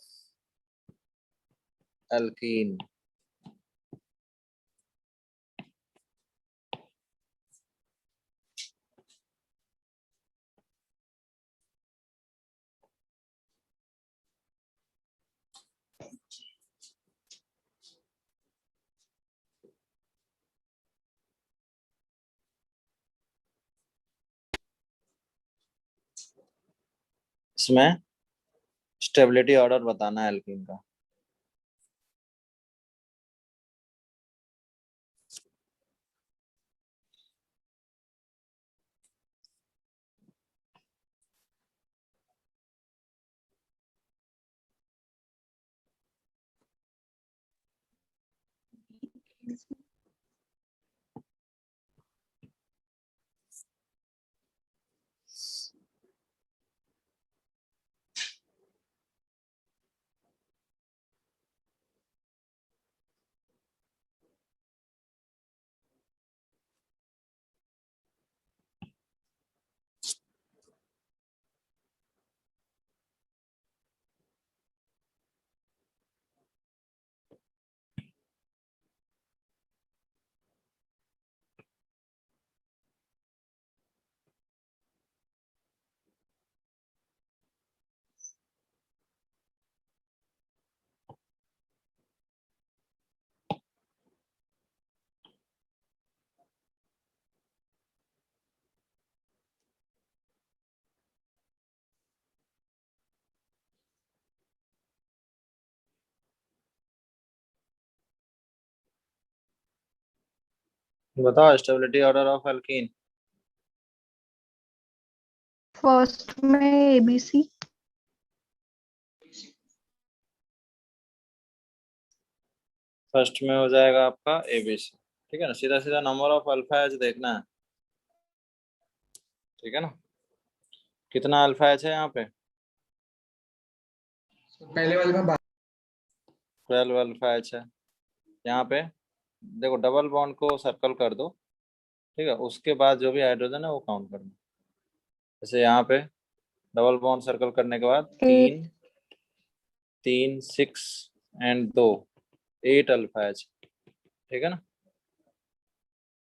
alkene. इसमें स्टेबिलिटी ऑर्डर बताना है एल्कीन का। बताओ stability order of alkene.
First में एबीसी।
फर्स्ट में हो जाएगा आपका एबीसी, ठीक है ना। सीधा सीधा नंबर ऑफ अल्फा एच देखना है, ठीक है ना। कितना अल्फा एच है यहाँ पे?
पहले वाले में
12 अल्फा एच है। यहाँ पे देखो डबल बॉन्ड को सर्कल कर दो, ठीक है, उसके बाद जो भी हाइड्रोजन है वो काउंट करना। जैसे यहाँ पे डबल बॉन्ड सर्कल करने के बाद 3 3 6 एंड 2 8 अल्फा एच, ठीक है ना।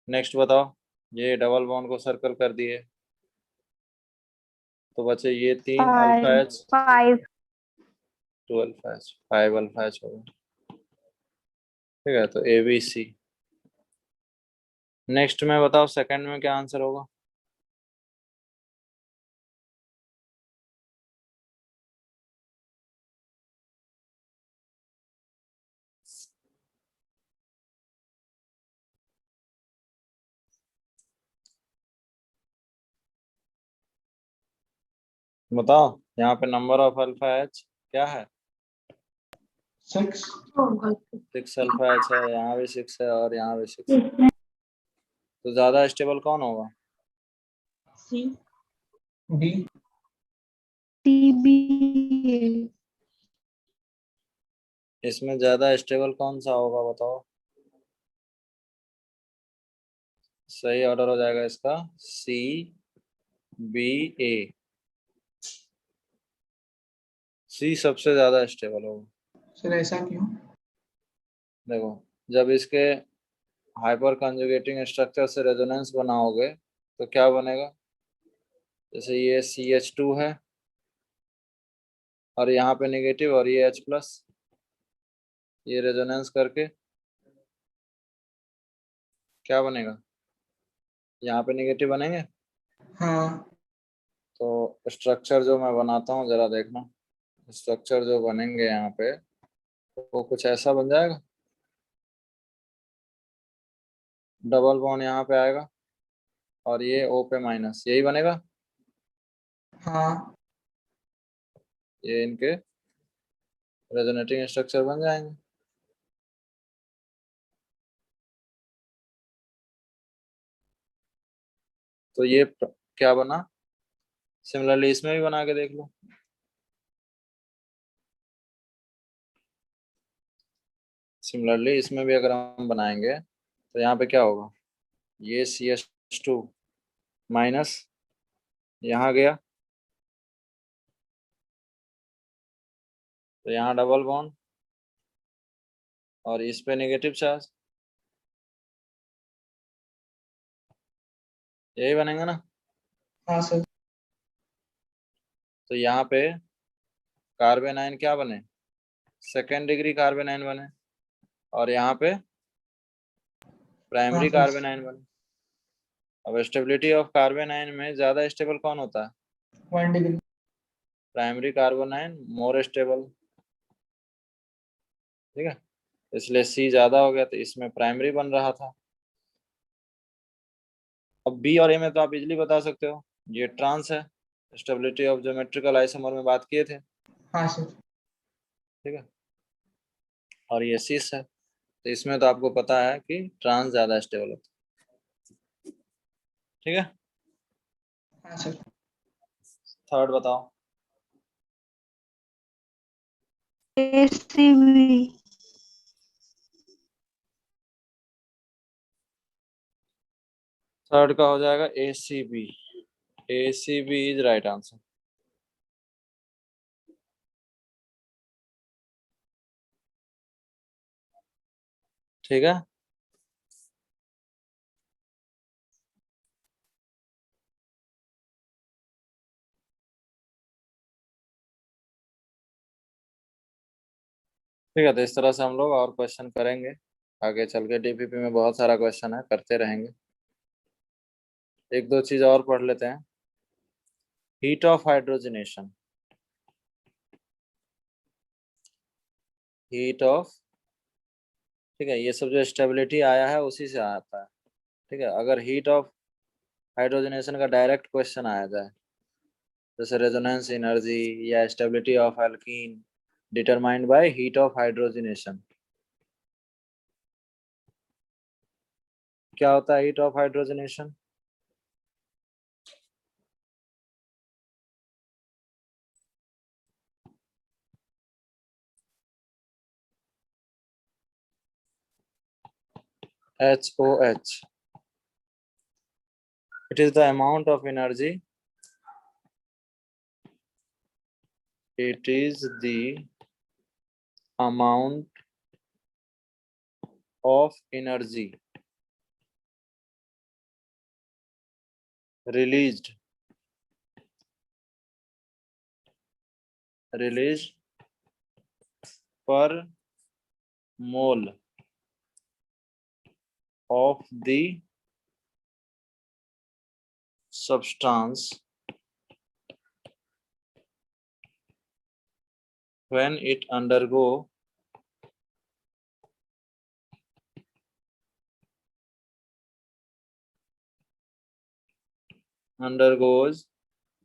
नेक्स्ट बताओ, ये डबल बॉन्ड को सर्कल कर दिए तो बचे ये 3 alpha H, 2 alpha H, 5 alpha H हो गया, ठीक है। तो ए बी सी। नेक्स्ट में बताओ सेकंड में क्या आंसर होगा? बताओ यहाँ पे नंबर ऑफ अल्फा एच क्या है?
6
6 अल्फा एच है, यहाँ भी 6 है और यहाँ भी 6 है। तो ज्यादा स्टेबल कौन होगा?
C
D
TB.
इसमें ज्यादा स्टेबल कौन सा होगा बताओ? सही ऑर्डर हो जाएगा इसका सी बी ए। सी सबसे ज्यादा स्टेबल होगा।
सर ऐसा क्यों?
देखो, जब इसके हाइपर कंजुगेटिंग स्ट्रक्चर से रेजोनेंस बनाओगे तो क्या बनेगा? जैसे ये CH2 है और यहाँ पे नेगेटिव और ये H प्लस, ये रेजोनेंस करके क्या बनेगा? यहाँ पे नेगेटिव बनेंगे।
हाँ
तो स्ट्रक्चर जो मैं बनाता हूँ जरा देखना, स्ट्रक्चर जो बनेंगे यहाँ पे वो कुछ ऐसा बन जाएगा। डबल बॉन्ड यहाँ पे आएगा और ये O पे माइनस, यही बनेगा।
हाँ
ये इनके रेजोनेटिंग स्ट्रक्चर बन जाएंगे। तो ये क्या बना? सिमिलरली इसमें भी बना के देख लो। सिमिलरली इसमें भी अगर हम बनाएंगे तो यहाँ पे क्या होगा? ये CH2 माइनस यहाँ गया तो यहाँ डबल बॉन्ड और इस पे नेगेटिव चार्ज, यही बनेगा ना।
हाँ सर।
तो यहाँ पे कार्बन आयन क्या बने? सेकेंड डिग्री कार्बन आयन बने और यहाँ पे
हाँ
प्राइमरी
सर।
कार्बन आयन बने। अब स्टेबिलिटी ऑफ कार्बन आयन में ज्यादा स्टेबल कौन होता है?
1 degree.
Primary carbon ion more stable, ठीक है। इसलिए C ज्यादा हो गया तो इसमें प्राइमरी बन रहा था। अब B और A में तो आप इजीली बता सकते हो, ये ट्रांस है। स्टेबिलिटी ऑफ ज्योमेट्रिकल आइसोमर में बात किए थे,
हाँ सर।
ठीक है। और ये सिस है, तो इसमें तो आपको पता है कि ट्रांस ज्यादा स्टेबल होता है, ठीक है।
हाँ सर।
थर्ड बताओ।
ACB।
थर्ड का हो जाएगा ACB। ACB is right answer, ठीक है। ठीक है, तो इस तरह से हम लोग और क्वेश्चन करेंगे आगे चल के। DPP में बहुत सारा क्वेश्चन है, करते रहेंगे। एक दो चीज और पढ़ लेते हैं। Heat of hydrogenation, heat of, ठीक है। ये सब जो स्टेबिलिटी आया है उसी से आता है, ठीक है। अगर हीट ऑफ हाइड्रोजनेशन का डायरेक्ट क्वेश्चन आया जाए, जैसे रेजोनेंस एनर्जी या stability of alkene determined by heat of hydrogenation, क्या होता है heat of hydrogenation? HOH, it is the amount of energy, it is the amount of energy released per mole of the substance when it undergoes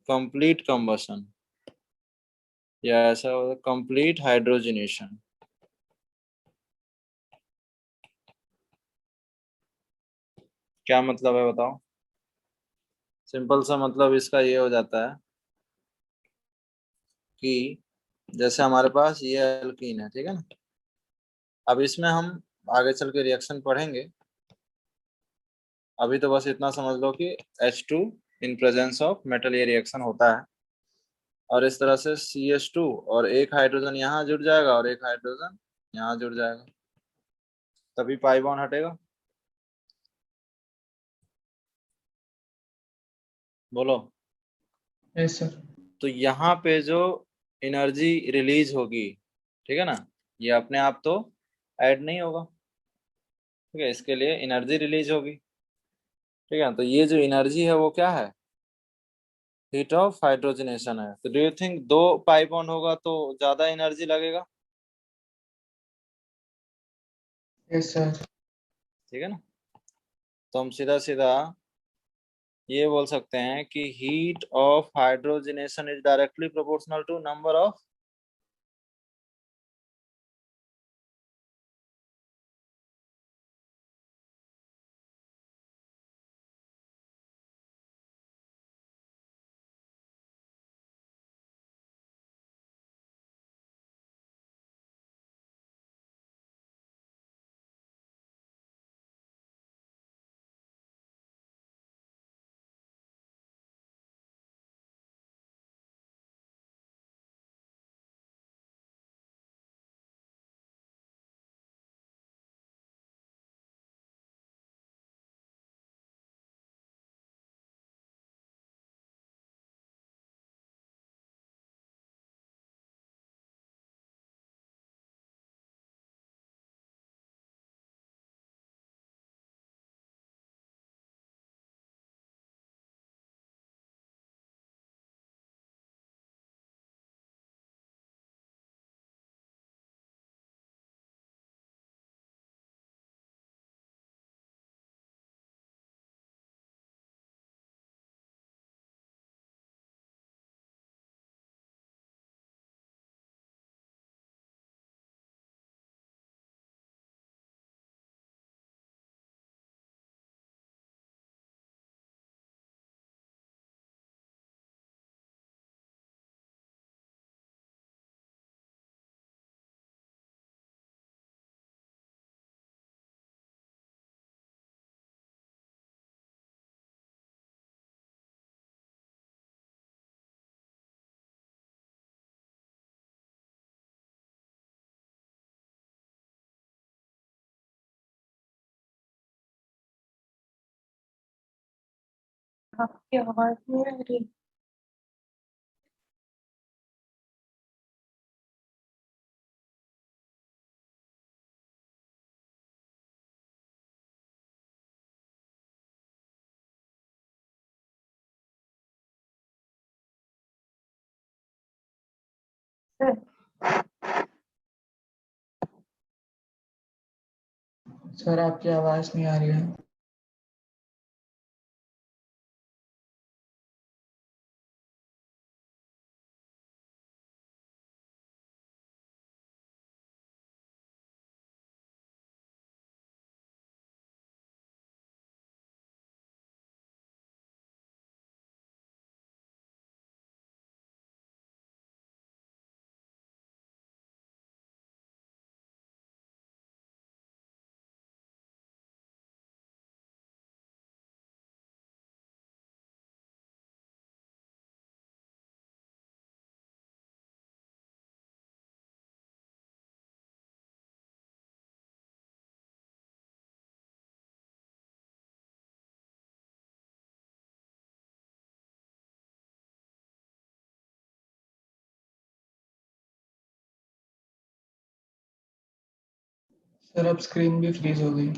complete combustion, या ऐसा होगा complete hydrogenation. क्या मतलब है बताओ? सिंपल सा मतलब इसका ये हो जाता है कि जैसे हमारे पास ये एल्कीन है, ठीक है ना। अब इसमें हम आगे चल के रिएक्शन पढ़ेंगे, अभी तो बस इतना समझ लो कि H2 in presence of metal ये रिएक्शन होता है। और इस तरह से CH2 और एक हाइड्रोजन यहाँ जुड़ जाएगा और एक हाइड्रोजन यहाँ जुड़ जाएगा, तभी पाई बॉन्ड हटेगा। बोलो।
Yes sir.
तो यहाँ पे जो एनर्जी रिलीज होगी, ठीक है ना, ये अपने आप तो ऐड नहीं होगा, ठीक है, इसके लिए एनर्जी रिलीज होगी। ठीक है, तो ये जो एनर्जी है वो क्या है, हीट ऑफ हाइड्रोजनेशन है। तो डू यू थिंक दो पाई बॉन्ड होगा तो ज्यादा एनर्जी लगेगा?
Yes sir.
ठीक है ना, तो हम सीधा सीधा ये बोल सकते हैं कि heat of hydrogenation is directly proportional to number of,
आपकी आवाज नहीं आ रही। सर
सर आपकी आवाज नहीं आ रही है। सर अब स्क्रीन भी फ्रीज हो गई।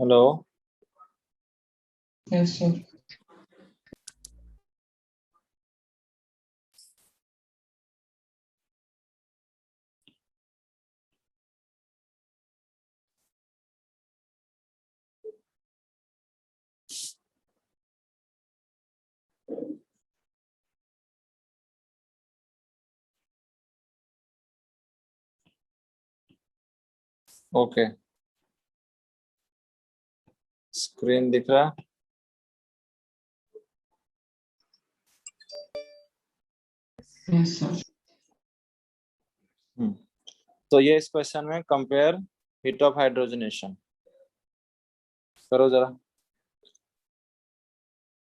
Hello,
yes sir.
Okay, screen दिख रहा है?
Yes sir.
तो ये इस क्वेश्चन में कंपेयर हीट ऑफ हाइड्रोजनेशन करो जरा।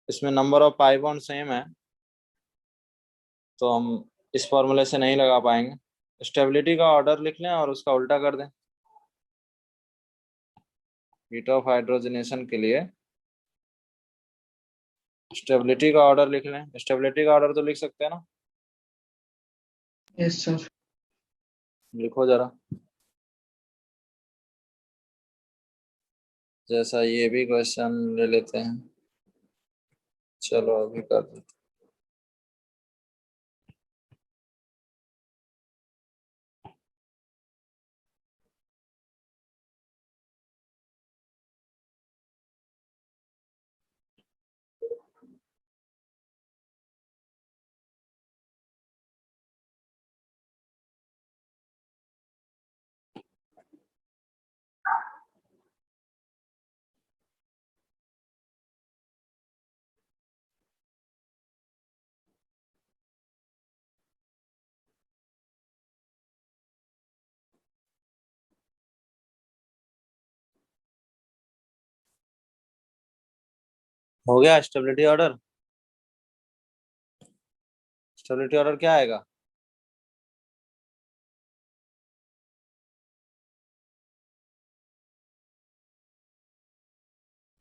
इसमें number of pi bond same है, तो हम इस फॉर्मूले से नहीं लगा पाएंगे। स्टेबिलिटी का ऑर्डर लिख लें और उसका उल्टा कर दें। हीट ऑफ हाइड्रोजनेशन के लिए स्टेबिलिटी का ऑर्डर लिख लें। स्टेबिलिटी का ऑर्डर तो लिख सकते हैं ना?
Yes sir.
लिखो जरा। जैसा ये भी क्वेश्चन ले लेते हैं, चलो अभी कर देते हैं। हो गया स्टेबिलिटी ऑर्डर। स्टेबिलिटी ऑर्डर क्या आएगा?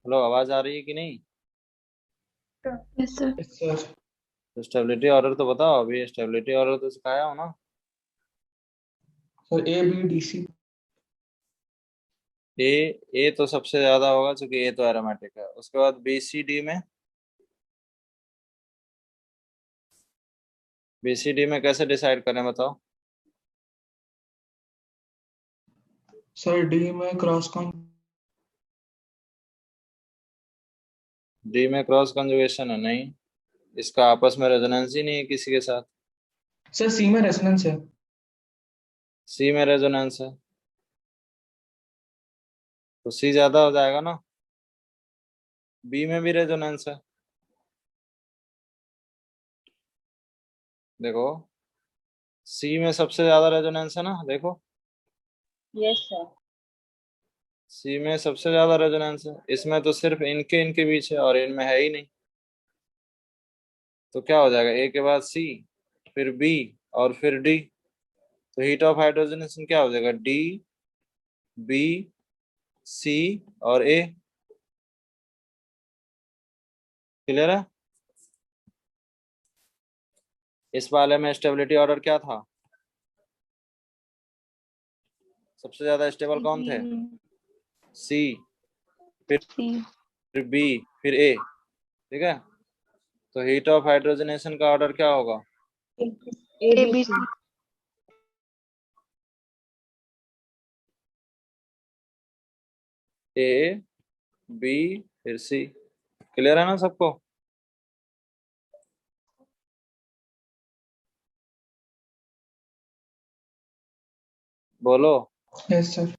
हेलो, आवाज आ रही है कि नहीं?
Yes sir.
Yes sir.
तो स्टेबिलिटी ऑर्डर तो बताओ। अभी स्टेबिलिटी ऑर्डर तो सिखाया हो ना?
Sir A B D C.
A, A तो सबसे ज्यादा होगा क्योंकि ए तो एरोमेटिक है। उसके बाद बी सी डी में, बी सी डी में कैसे डिसाइड करें बताओ?
सर डी में क्रॉस कॉन।
डी में क्रॉस कंजुगेशन है? नहीं, इसका आपस में रेजोनेंस ही नहीं है किसी के साथ।
सर सी में रेजोनेंस है।
सी में रेजोनेंस है तो सी ज्यादा हो जाएगा ना। बी में भी रेजोनेंस है, देखो सी में सबसे ज्यादा रेजोनेंस है ना, देखो
यस सर।
सी में सबसे ज्यादा रेजोनेंस है। इसमें तो सिर्फ इनके इनके बीच है और इनमें है ही नहीं। तो क्या हो जाएगा, ए के बाद सी, फिर बी और फिर डी। तो हीट ऑफ हाइड्रोजनेशन क्या हो जाएगा, डी, बी, सी और ए। क्लियर है? इस वाले में स्टेबिलिटी ऑर्डर क्या था? सबसे ज्यादा स्टेबल कौन थे? सी, फिर
सी।
बी, फिर ए। ठीक है, तो हीट ऑफ हाइड्रोजनेशन का ऑर्डर क्या होगा?
ए बी सी।
ए, बी, फिर सी। क्लियर है ना सबको? बोलो।
Yes sir.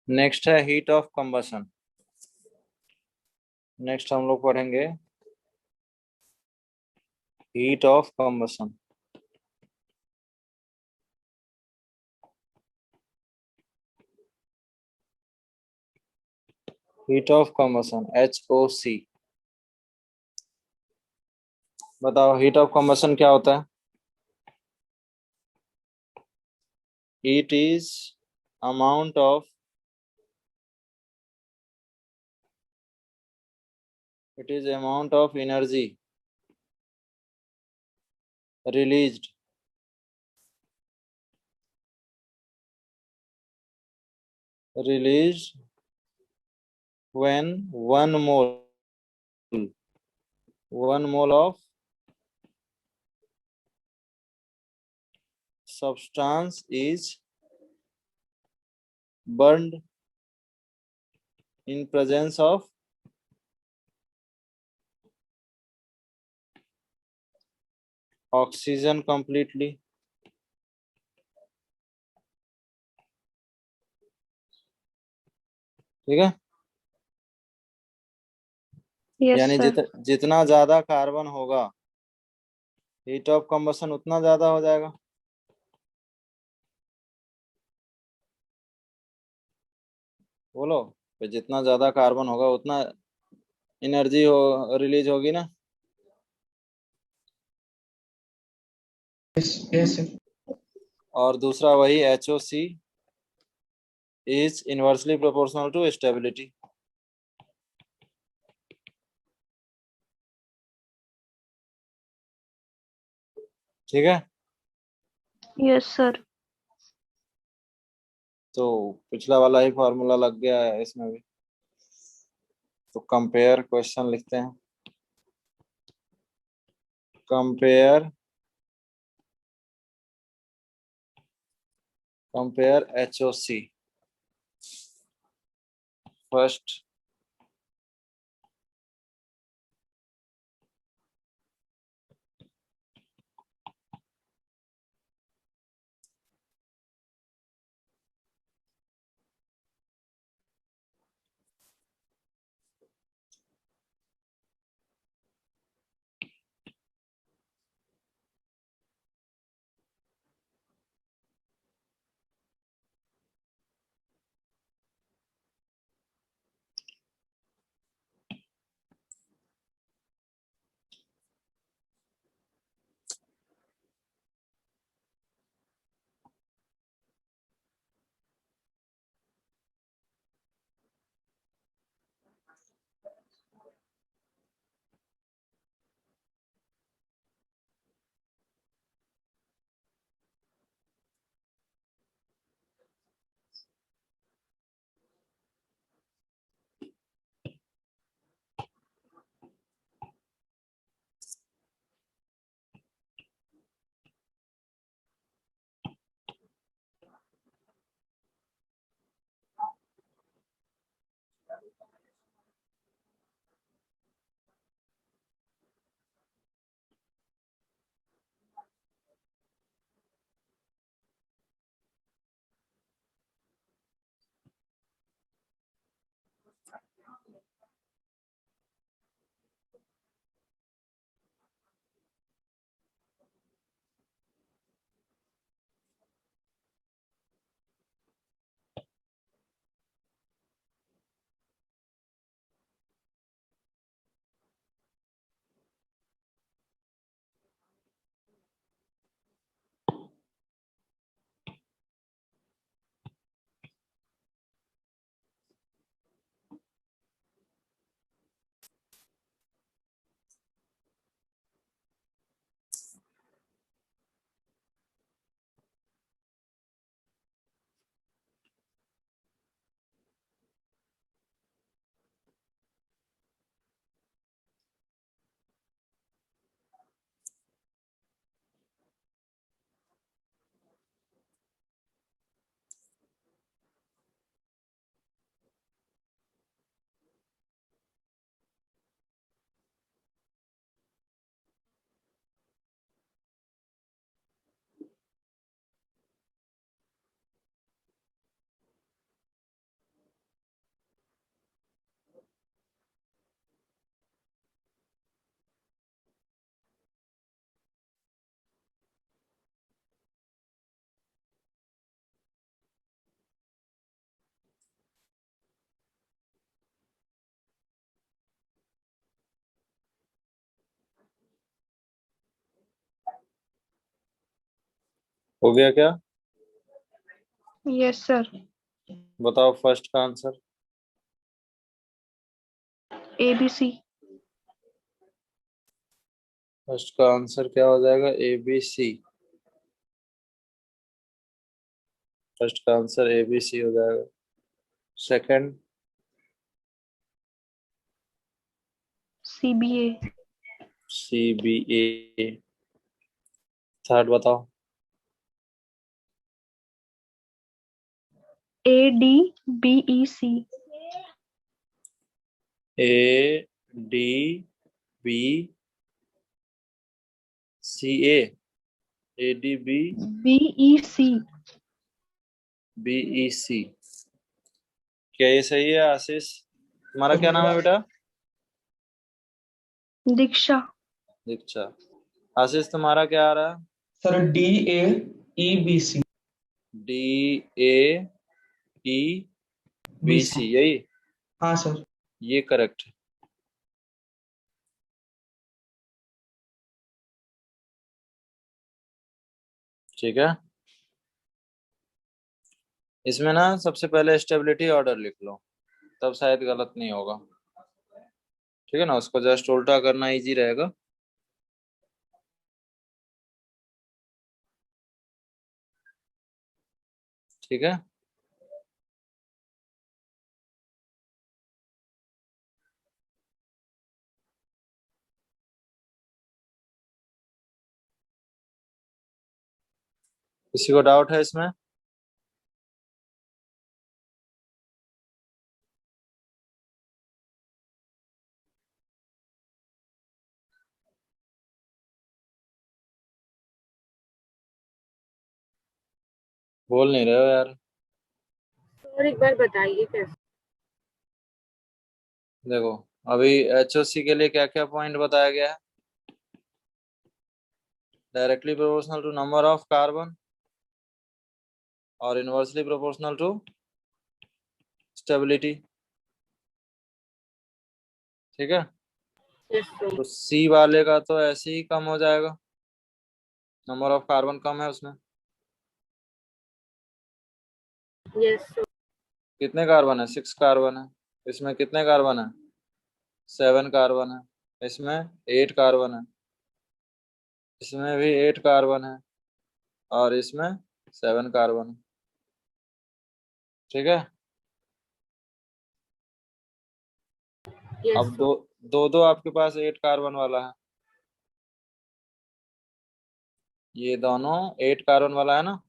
नेक्स्ट है हीट ऑफ कंबशन। नेक्स्ट हम लोग पढ़ेंगे heat of combustion. Heat of combustion, HOC। बताओ हीट ऑफ कंबशन क्या होता है? It is amount of It is amount of energy released when 1 mole of substance is burned in presence of oxygen completely. ठीक है,
Yes,
यानी
sir.
जितना ज्यादा carbon होगा हीट ऑफ कंबशन उतना ज्यादा हो जाएगा। बोलो, तो जितना ज्यादा कार्बन होगा उतना एनर्जी रिलीज होगी ना।
yes,
और दूसरा वही HOC is inversely proportional to stability. ठीक है,
Yes, sir.
तो पिछला वाला ही फॉर्मूला लग गया है इसमें भी। तो कंपेयर क्वेश्चन लिखते हैं, कंपेयर HOC फर्स्ट। हो गया क्या?
Yes, sir.
बताओ फर्स्ट का आंसर।
ABC.
फर्स्ट का आंसर क्या हो जाएगा? A B C. फर्स्ट का आंसर ए बी सी हो जाएगा। Second,
CBA।
C B A. Third बताओ।
ADBEC।
A D B C A. A D B
BEC।
B E C. क्या ये सही है आशीष? तुम्हारा क्या नाम है बेटा?
दीक्षा।
दीक्षा। आशीष तुम्हारा क्या आ रहा है?
Sir DAEBC।
D A E B C, यही?
हाँ सर।
ये करेक्ट है। ठीक है, इसमें ना सबसे पहले स्टेबिलिटी ऑर्डर लिख लो, तब शायद गलत नहीं होगा। ठीक है ना, उसको जस्ट उल्टा करना इजी रहेगा। ठीक है, किसी को डाउट है इसमें? बोल नहीं रहे हो यार।
और एक बार बताइए कैसे।
देखो, अभी एचओसी के लिए क्या क्या पॉइंट बताया गया है? Directly proportional to number of carbon और इनवर्सली प्रोपोर्शनल टू स्टेबिलिटी। ठीक है,
यस सर।
तो सी वाले का तो ऐसे ही कम हो जाएगा, नंबर ऑफ कार्बन कम है उसमें।
Yes sir.
कितने कार्बन है? 6 कार्बन है। इसमें कितने कार्बन है? 7 कार्बन है। इसमें 8 कार्बन है। इसमें भी 8 कार्बन है। और इसमें 7 कार्बन है। ठीक है,
यस
अब
सर।
दो दो दो आपके पास 8 कार्बन वाला है। ये दोनों 8 कार्बन वाला है ना।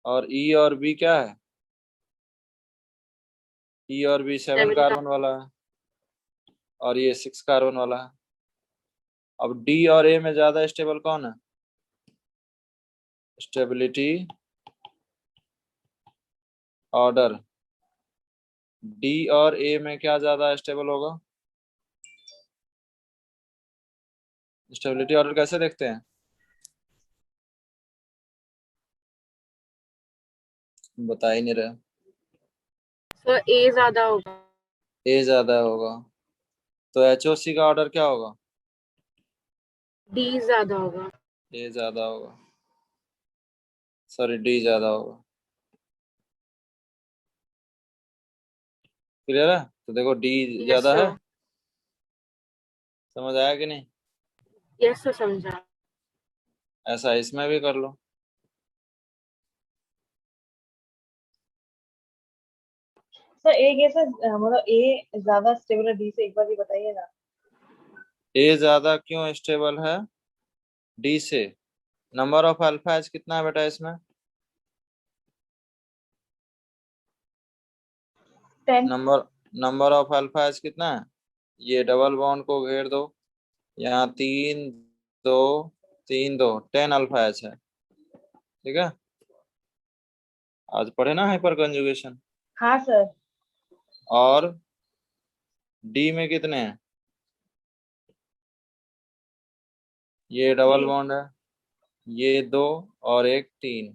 और ई और बी क्या है? ई और बी 7
7 का।
कार्बन वाला है। और ये 6 कार्बन वाला है। अब डी और ए में ज्यादा स्टेबल कौन है? स्टेबिलिटी ऑर्डर, डी और ए में क्या ज्यादा स्टेबल होगा? स्टेबिलिटी ऑर्डर कैसे देखते हैं? बता ही नहीं रहे।
सर ए ज्यादा होगा।
ए ज्यादा होगा, तो एचओसी का ऑर्डर क्या होगा?
डी ज्यादा होगा।
ए ज्यादा होगा, सॉरी डी ज्यादा होगा। क्लियर है? तो देखो डी
यस
ज्यादा है।
सर।
समझ आया कि नहीं?
यस सर समझा।
ऐसा इसमें भी कर लो।
सर ए कैसे मतलब ए ज्यादा स्टेबल है डी से, एक बार ये बताइए ना।
ए ज्यादा क्यों स्टेबल है डी से? नंबर ऑफ अल्फा एच कितना है बेटा इसमें?
10।
Number number of alpha H कितना है? ये डबल बॉन्ड को घेर दो, यहाँ 3 2 3 2, 10 अल्फा एच है। ठीक है, आज पढ़े ना हाइपर कंजुगेशन।
हाँ सर।
और डी में कितने हैं? ये डबल बॉन्ड है, ये 2 और एक 3,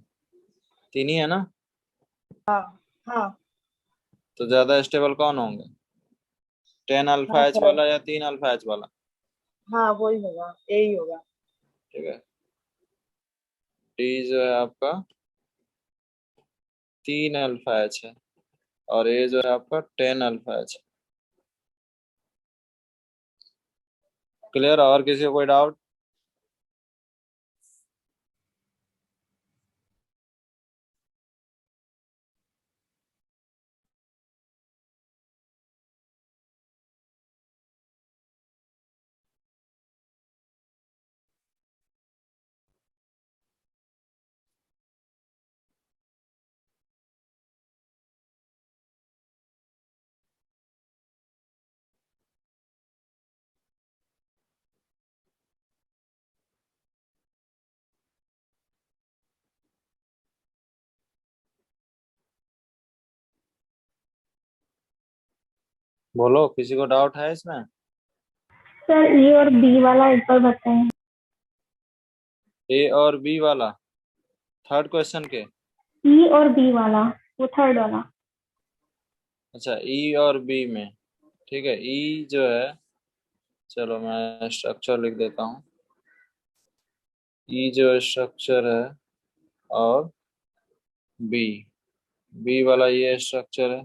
3 ही है ना।
हाँ हाँ।
तो ज्यादा स्टेबल कौन होंगे? 10
हाँ
अल्फा एच
सर।
वाला या 3 अल्फा एच वाला?
हाँ वही होगा, ए ही होगा।
ठीक है, डी जो है आपका 3 अल्फा एच है, और ए जो है आपका 10 अल्फा एच है। क्लियर? और किसी को कोई डाउट? बोलो, किसी को डाउट है इसमें?
सर ए और बी वाला एक बार बताएं।
ए और बी वाला थर्ड क्वेश्चन के?
ई और बी वाला, वो थर्ड वाला।
अच्छा, ई और बी में, ठीक है। ई जो है, चलो मैं स्ट्रक्चर लिख देता हूँ। ई जो स्ट्रक्चर है और बी, बी वाला ये स्ट्रक्चर है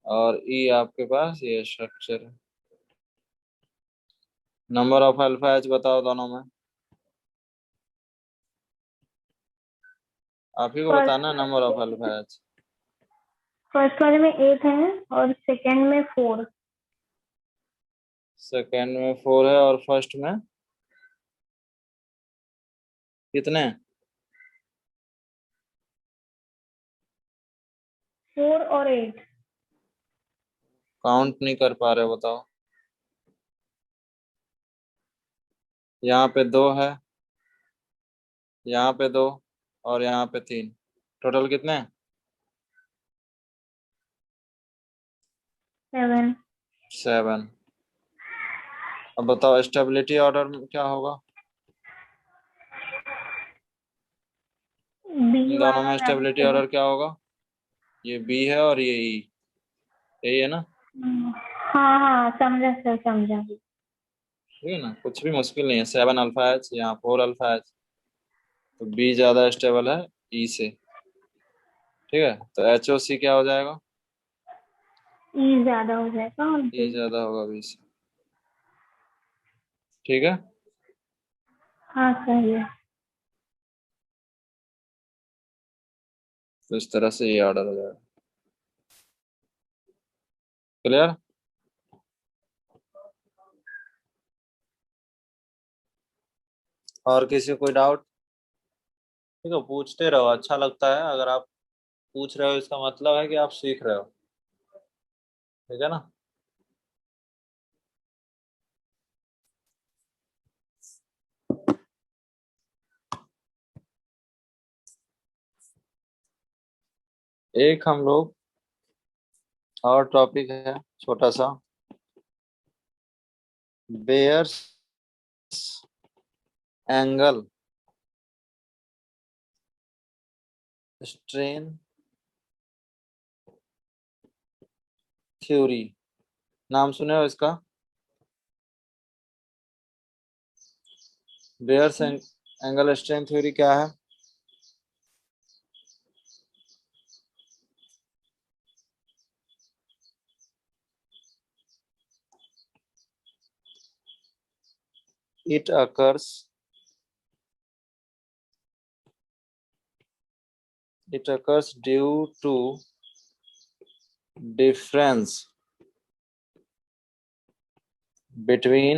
और ई आपके पास ये स्ट्रक्चर है। नंबर ऑफ अल्फा एच बताओ दोनों में। आप ही को बताना number of alpha H.
First वाले में 8 है और सेकंड में 4।
सेकेंड में 4 है और फर्स्ट में कितने?
4 और 8।
काउंट नहीं कर पा रहे, बताओ। यहाँ पे 2 है, यहाँ पे 2 और यहाँ पे 3, टोटल कितने?
7।
7। अब बताओ स्टेबिलिटी ऑर्डर में क्या होगा?
बी
इन दोनों
वाला
में स्टेबिलिटी ऑर्डर क्या होगा? ये बी है और ये ई, यही है ना?
हाँ हाँ, समझा सर, समझा।
ठीक है ना, कुछ भी मुश्किल नहीं है। 7 अल्फा एच, यहाँ 4 अल्फा एच, तो बी ज्यादा स्टेबल है ई से। ठीक है, तो एच ओ सी क्या हो जाएगा?
ई ज्यादा हो जाएगा और
ई ज्यादा होगा बी से। ठीक है,
हाँ सही है।
तो इस तरह से ये ऑर्डर हो जाएगा। क्लियर? और किसी को कोई डाउट? ठीक है, पूछते रहो, अच्छा लगता है। अगर आप पूछ रहे हो इसका मतलब है कि आप सीख रहे हो। ठीक है ना? एक हम लोग और टॉपिक है छोटा सा, बेयर्स एंगल स्ट्रेन थ्योरी, नाम सुने हो इसका? बेयर्स एंगल स्ट्रेन थ्योरी क्या है? It occurs due to difference between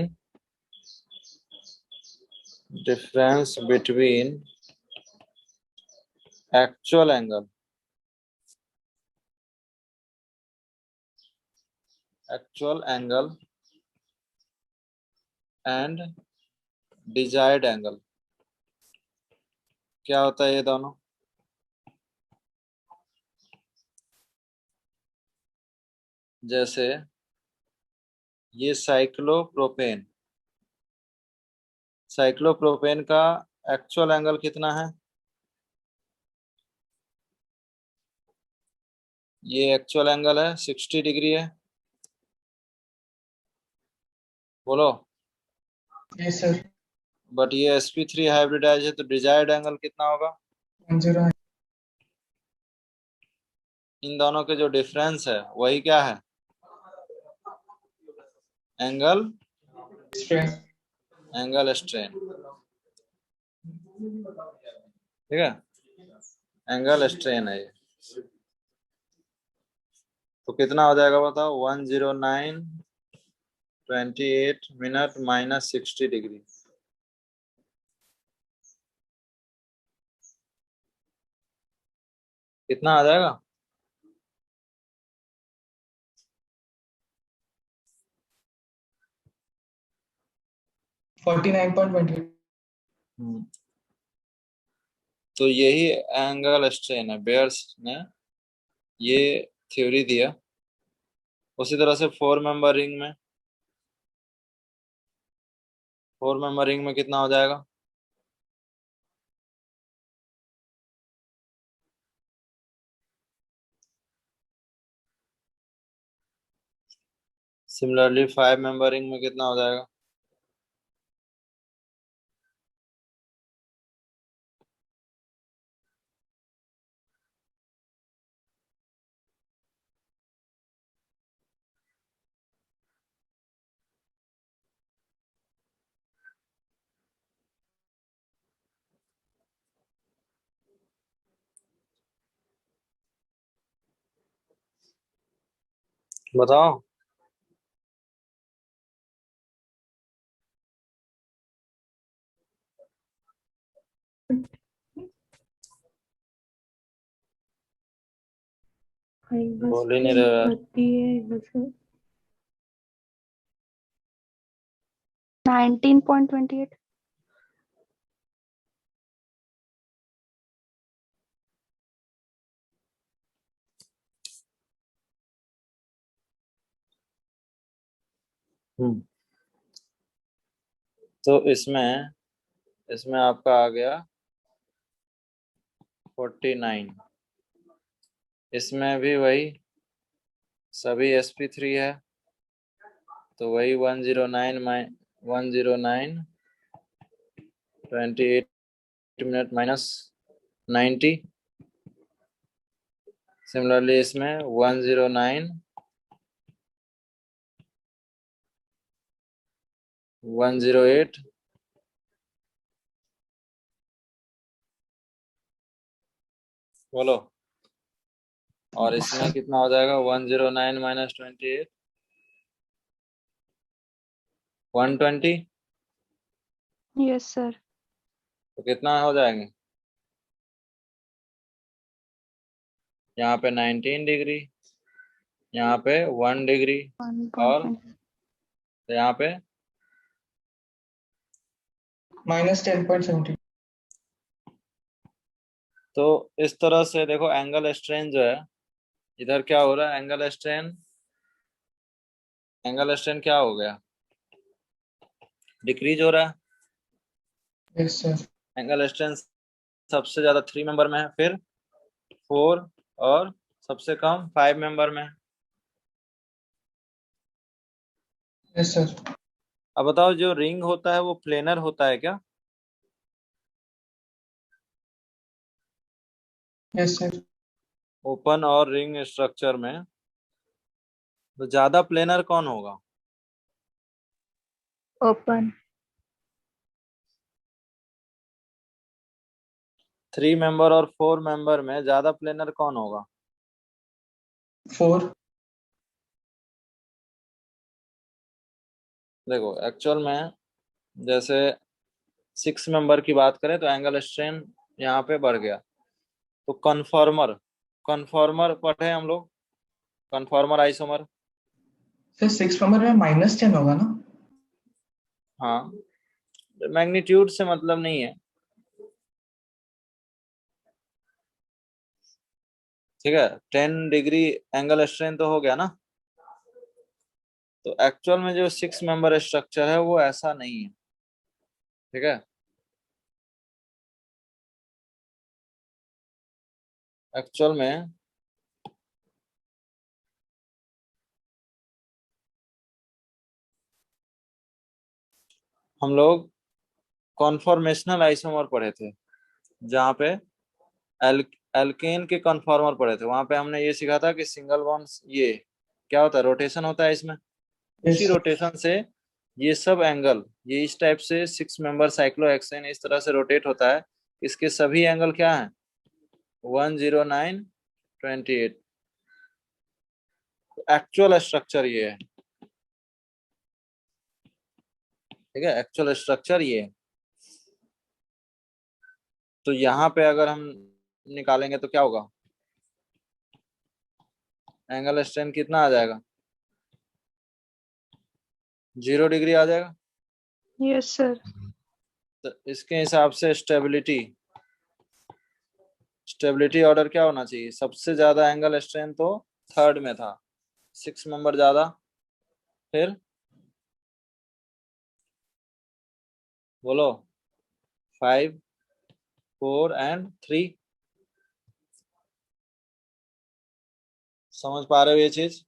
actual angle and desired angle। क्या होता है ये दोनों? जैसे ये साइक्लोप्रोपेन का एक्चुअल एंगल कितना है? ये एक्चुअल एंगल है 60 डिग्री है। बोलो।
Yes sir.
बट ये sp3 हाइब्रिडाइज है, तो डिजायर्ड एंगल कितना होगा?
10।
इन दोनों के जो डिफरेंस है वही क्या है? एंगल
स्ट्रेन
एंगल स्ट्रेन, ठीक है, एंगल स्ट्रेन है ये। तो कितना हो जाएगा बताओ, 109.28 माइनस 60 डिग्री। कितना आ जाएगा?
49.28।
तो यही एंगल स्ट्रेन है, बेयर्स ने ये थ्योरी दिया। उसी तरह से फोर मेंबर रिंग में कितना हो जाएगा? सिमिलरली 5 मेंबर रिंग में कितना हो जाएगा? बताओ। बोल ही नहीं रहा।
19.28।
तो इसमें इसमें आपका आ गया 49। इसमें भी वही सभी sp3 है, तो वही 109.28 माइनस 90। सिमिलरली इसमें 108 बोलो। और इसमें कितना हो जाएगा? 109 माइनस 28 120।
Yes sir.
तो कितना हो जाएंगे? यहाँ पे 19 डिग्री, यहाँ पे 1 डिग्री, और यहाँ पे
-10.70।
तो इस तरह से देखो एंगल स्ट्रेन जो है, इधर क्या हो रहा है? एंगल स्ट्रेन क्या हो गया? डिक्रीज हो रहा है।
Yes sir.
एंगल स्ट्रेन सबसे ज्यादा 3 मेंबर में है, फिर 4, और सबसे कम 5 मेंबर में है।
Yes sir.
अब बताओ, जो रिंग होता है वो प्लेनर होता है क्या?
Yes sir.
ओपन और रिंग स्ट्रक्चर में तो ज्यादा प्लेनर कौन होगा?
ओपन।
3 मेंबर और 4 मेंबर में ज्यादा प्लेनर कौन होगा?
4।
देखो एक्चुअल में जैसे 6 मेंबर की बात करें तो एंगल स्ट्रेन यहाँ पे बढ़ गया। तो कन्फॉर्मर कन्फॉर्मर पढ़े हम लोग, कन्फॉर्मर आइसोमर।
फिर 6 नंबर में -10 होगा ना?
हाँ, मैग्नीट्यूड से मतलब नहीं है, ठीक है। 10 डिग्री एंगल स्ट्रेन तो हो गया ना। तो एक्चुअल में जो 6 मेंबर स्ट्रक्चर है वो ऐसा नहीं है, ठीक है। एक्चुअल में हम लोग कॉन्फॉर्मेशनल आइसोमर पढ़े थे, जहाँ पे एल एल्केन के कन्फॉर्मर पढ़े थे। वहां पे हमने ये सीखा था कि सिंगल बॉन्ड ये क्या होता है, रोटेशन होता है इसमें, उसी
sir.
रोटेशन से ये सब एंगल, ये इस टाइप से 6 मेंबर साइक्लोहेक्सेन इस तरह से रोटेट होता है, इसके सभी एंगल क्या है 10928। एक्चुअल स्ट्रक्चर ये है, ठीक है, एक्चुअल स्ट्रक्चर ये है। तो यहाँ पे अगर हम निकालेंगे तो क्या होगा, एंगल स्ट्रेंथ कितना आ जाएगा 0 डिग्री आ जाएगा।
Yes sir.
तो इसके हिसाब से स्टेबिलिटी ऑर्डर क्या होना चाहिए, सबसे ज्यादा एंगल स्ट्रेंथ तो थर्ड में था, 6 मेंबर ज्यादा, फिर बोलो 5 4 एंड 3। समझ पा रहे हो ये चीज?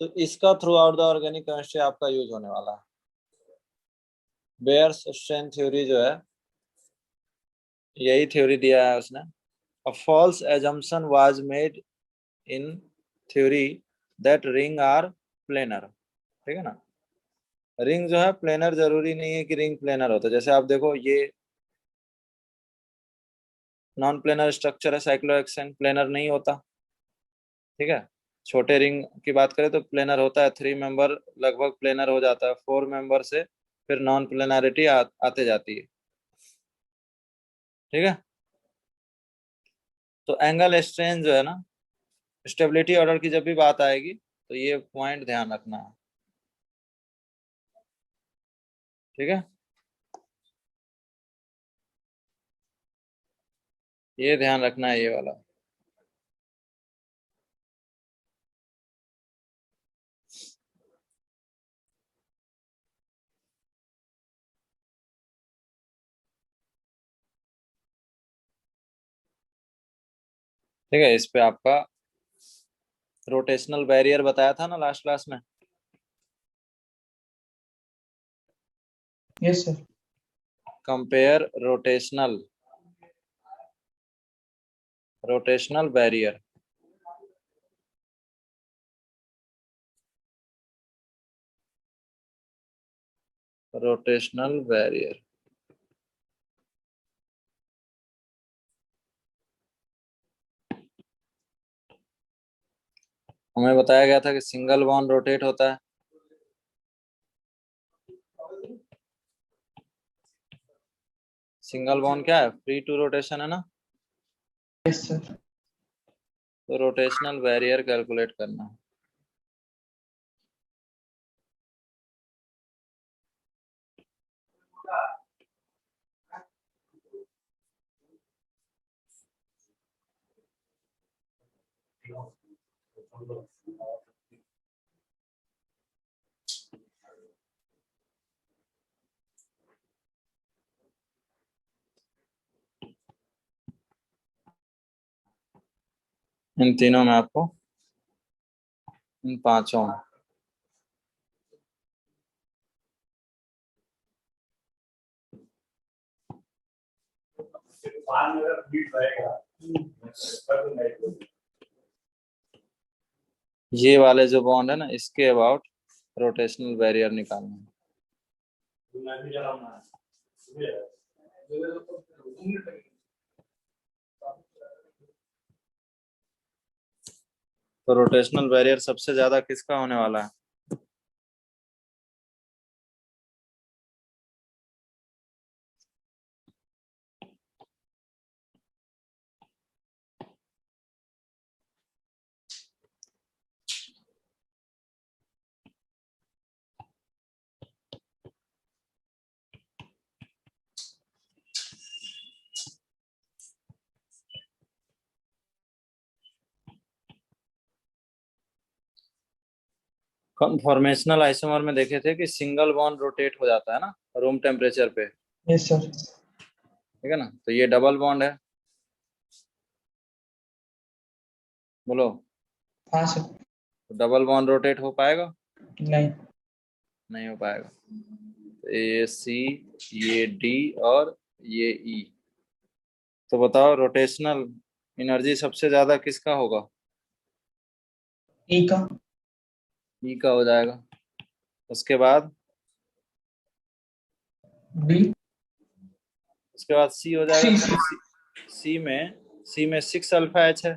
तो इसका through out the organic chemistry आपका यूज होने वाला है। बेयर्स स्ट्रेंथ थ्योरी जो है, यही थ्योरी दिया है उसने। A false assumption was made in theory that ring are planar, ठीक है ना। रिंग जो है प्लेनर जरूरी नहीं है कि रिंग प्लेनर होता है। जैसे आप देखो ये नॉन प्लेनर स्ट्रक्चर है, साइक्लोहेक्सेन प्लेनर नहीं होता, ठीक है। छोटे रिंग की बात करें तो प्लेनर होता है, 3 मेंबर लगभग प्लेनर हो जाता है, 4 मेंबर से फिर नॉन प्लेनरिटी आते जाती है, ठीक है। तो एंगल स्ट्रेंथ जो है ना, स्टेबिलिटी ऑर्डर की जब भी बात आएगी तो ये पॉइंट ध्यान रखना है, ठीक है। ये ध्यान रखना है ये वाला। ठीक है, इस पे आपका रोटेशनल बैरियर बताया था ना लास्ट क्लास में।
Yes sir.
Compare rotational barrier. Rotational barrier हमें बताया गया था कि सिंगल बॉन्ड रोटेट होता है, सिंगल बॉन्ड क्या है, फ्री टू रोटेशन है ना।
Yes sir.
तो रोटेशनल बैरियर कैलकुलेट करना है। इन तीनों में आपको, इन पांचों में ये वाले जो बॉन्ड है ना, इसके अबाउट रोटेशनल बैरियर निकालना है। तो रोटेशनल बैरियर सबसे ज्यादा किसका होने वाला है, कन्फॉर्मेशनल आइसोमर में देखे थे कि सिंगल बॉन्ड रोटेट हो जाता है ना रूम टेम्परेचर पे,
Yes sir.
ठीक है ना। तो ये डबल बॉन्ड है, बोलो
हाँ सर।
तो डबल बॉन्ड रोटेट हो पाएगा,
नहीं।
नहीं हो पाएगा। तो ये सी, ये डी और ये ई। तो बताओ रोटेशनल एनर्जी सबसे ज्यादा किसका होगा,
E का।
ई का हो जाएगा। उसके बाद
डी
उसके बाद सी हो जाएगा,
सी
क्योंकि सी में 6 अल्फा एच है।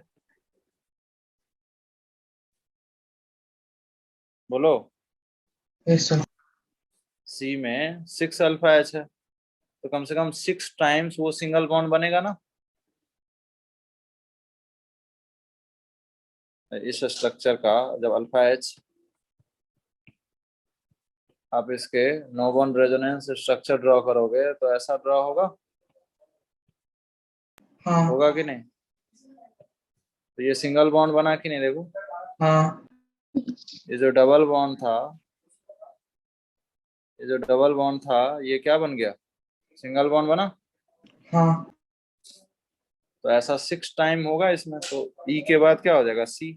बोलो,
यस सर।
सी में 6 अल्फा एच है, तो कम से कम 6 टाइम्स वो सिंगल बॉन्ड बनेगा ना। इस स्ट्रक्चर का जब अल्फा एच आप इसके no bond resonance structure draw करोगे तो ऐसा ड्रॉ होगा,
हाँ
होगा कि नहीं? तो ये सिंगल बॉन्ड बना कि नहीं, देखो
हाँ
ये जो डबल बॉन्ड था, ये जो डबल बॉन्ड था ये क्या बन गया, सिंगल बॉन्ड बना।
हाँ।
तो ऐसा 6 टाइम होगा इसमें, तो ई के बाद क्या हो जाएगा, सी।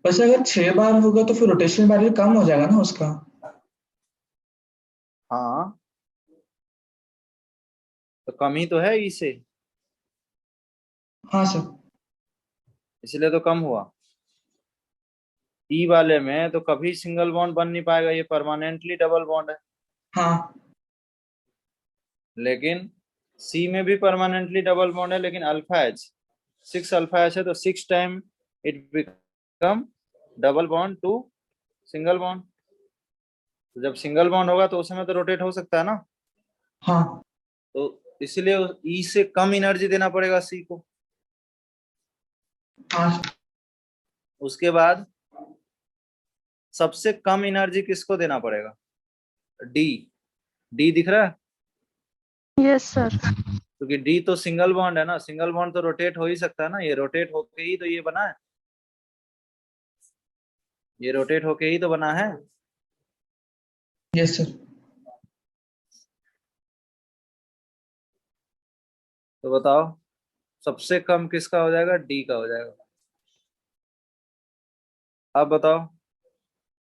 वैसे अगर 6 बार होगा तो फिर रोटेशनल वैल्यू कम हो जाएगा ना उसका।
हाँ, तो कम ही तो है ई से,
हाँ सर।
इसलिए तो कम हुआ। ई वाले में तो कभी सिंगल बॉन्ड बन नहीं पाएगा, ये परमानेंटली डबल बॉन्ड है।
हाँ
लेकिन सी में भी परमानेंटली डबल बॉन्ड है, लेकिन अल्फा एच 6 अल्फा एच है, तो 6 time it become double bond to single bond. तो जब सिंगल बॉन्ड होगा तो उस समय तो रोटेट हो सकता है ना,
हाँ
तो इसलिए ई से कम एनर्जी देना पड़ेगा सी को।
हाँ।
उसके बाद सबसे कम एनर्जी किसको देना पड़ेगा, डी। डी दिख रहा है,
यस सर।
क्योंकि डी तो सिंगल बॉन्ड है ना, सिंगल बॉन्ड तो रोटेट हो ही सकता है ना, ये रोटेट होके ही तो ये बना है, ये रोटेट होके ही तो बना है।
Yes sir.
तो बताओ सबसे कम किसका हो जाएगा, डी का हो जाएगा। अब बताओ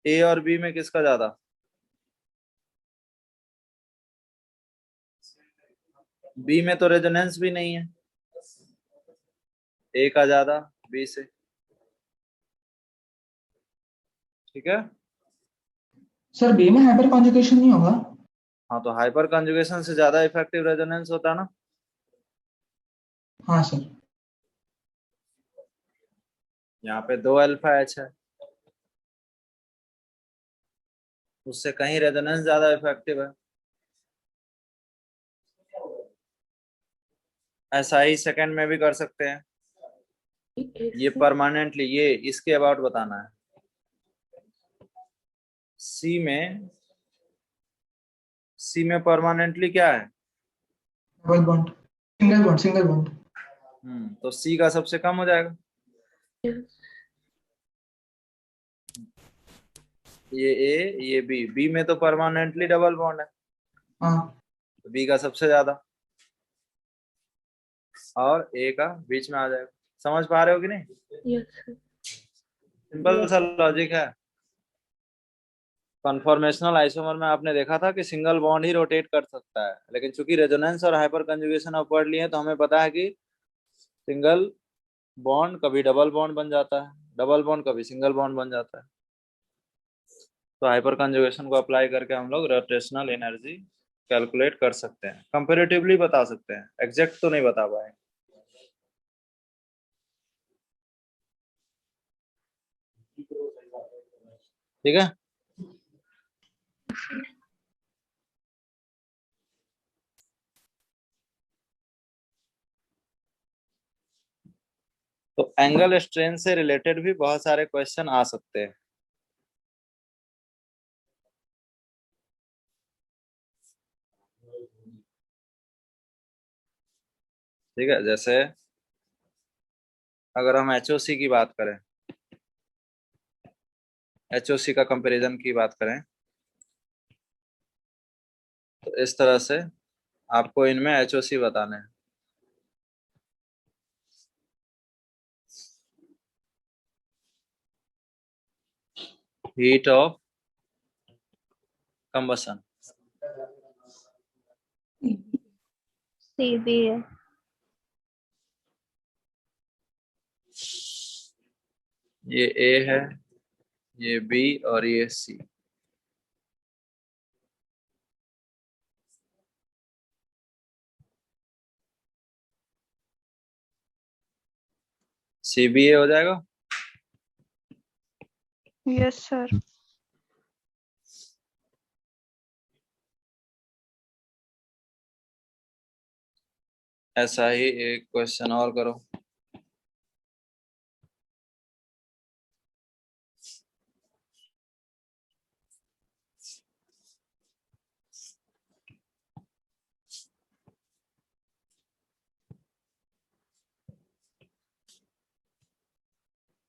ए और बी में किसका ज्यादा, बी में तो रेजोनेंस भी नहीं है, ए का ज्यादा बी से, ठीक है।
सर बी में हाइपर कॉन्जुगेशन नहीं होगा।
हाँ, तो हाइपर कंजुगेशन से ज्यादा इफेक्टिव रेजोनेंस होता है ना।
हाँ सर।
यहाँ पे 2 अल्फा एच है, उससे कहीं रेजोनेंस ज्यादा इफेक्टिव है। ऐसा ही सेकंड में भी कर सकते हैं। ये परमानेंटली, ये इसके अबाउट बताना है। सी में परमानेंटली क्या है,
double bond, single bond, single bond.
तो सी का सबसे कम हो जाएगा। ये ए ये बी, बी में तो परमानेंटली डबल बॉन्ड है,
हाँ
तो बी का सबसे ज्यादा, और ए का बीच में आ जाएगा। समझ पा रहे हो कि नहीं?
Yes sir.
सिंपल सा लॉजिक है। कन्फॉर्मेशनल आइसोमर में आपने देखा था कि सिंगल बॉन्ड ही रोटेट कर सकता है, लेकिन चूंकि रेजोनेंस और हाइपर कंजुगेशन अपवर्डली है, तो हमें पता है कि सिंगल बॉन्ड कभी डबल बॉन्ड बन जाता है, डबल बॉन्ड कभी सिंगल बॉन्ड बन जाता है। तो हाइपर कंजुगेशन को अप्लाई करके हम लोग रोटेशनल एनर्जी कैलकुलेट कर सकते हैं, कंपेरेटिवली बता सकते हैं, एग्जैक्ट तो नहीं बता पाए। ठीक है। तो एंगल स्ट्रेन से रिलेटेड भी बहुत सारे क्वेश्चन आ सकते हैं। ठीक है, जैसे अगर हम एचओसी की बात करें, एचओसी का कंपैरिजन की बात करें, तो इस तरह से आपको इनमें एचओसी बताने हैं। हीट ऑफ कंबसन,
सी भी है।
ये ए है, ये बी और ये सी। CBA हो जाएगा।
Yes sir.
ऐसा ही एक क्वेश्चन और करो।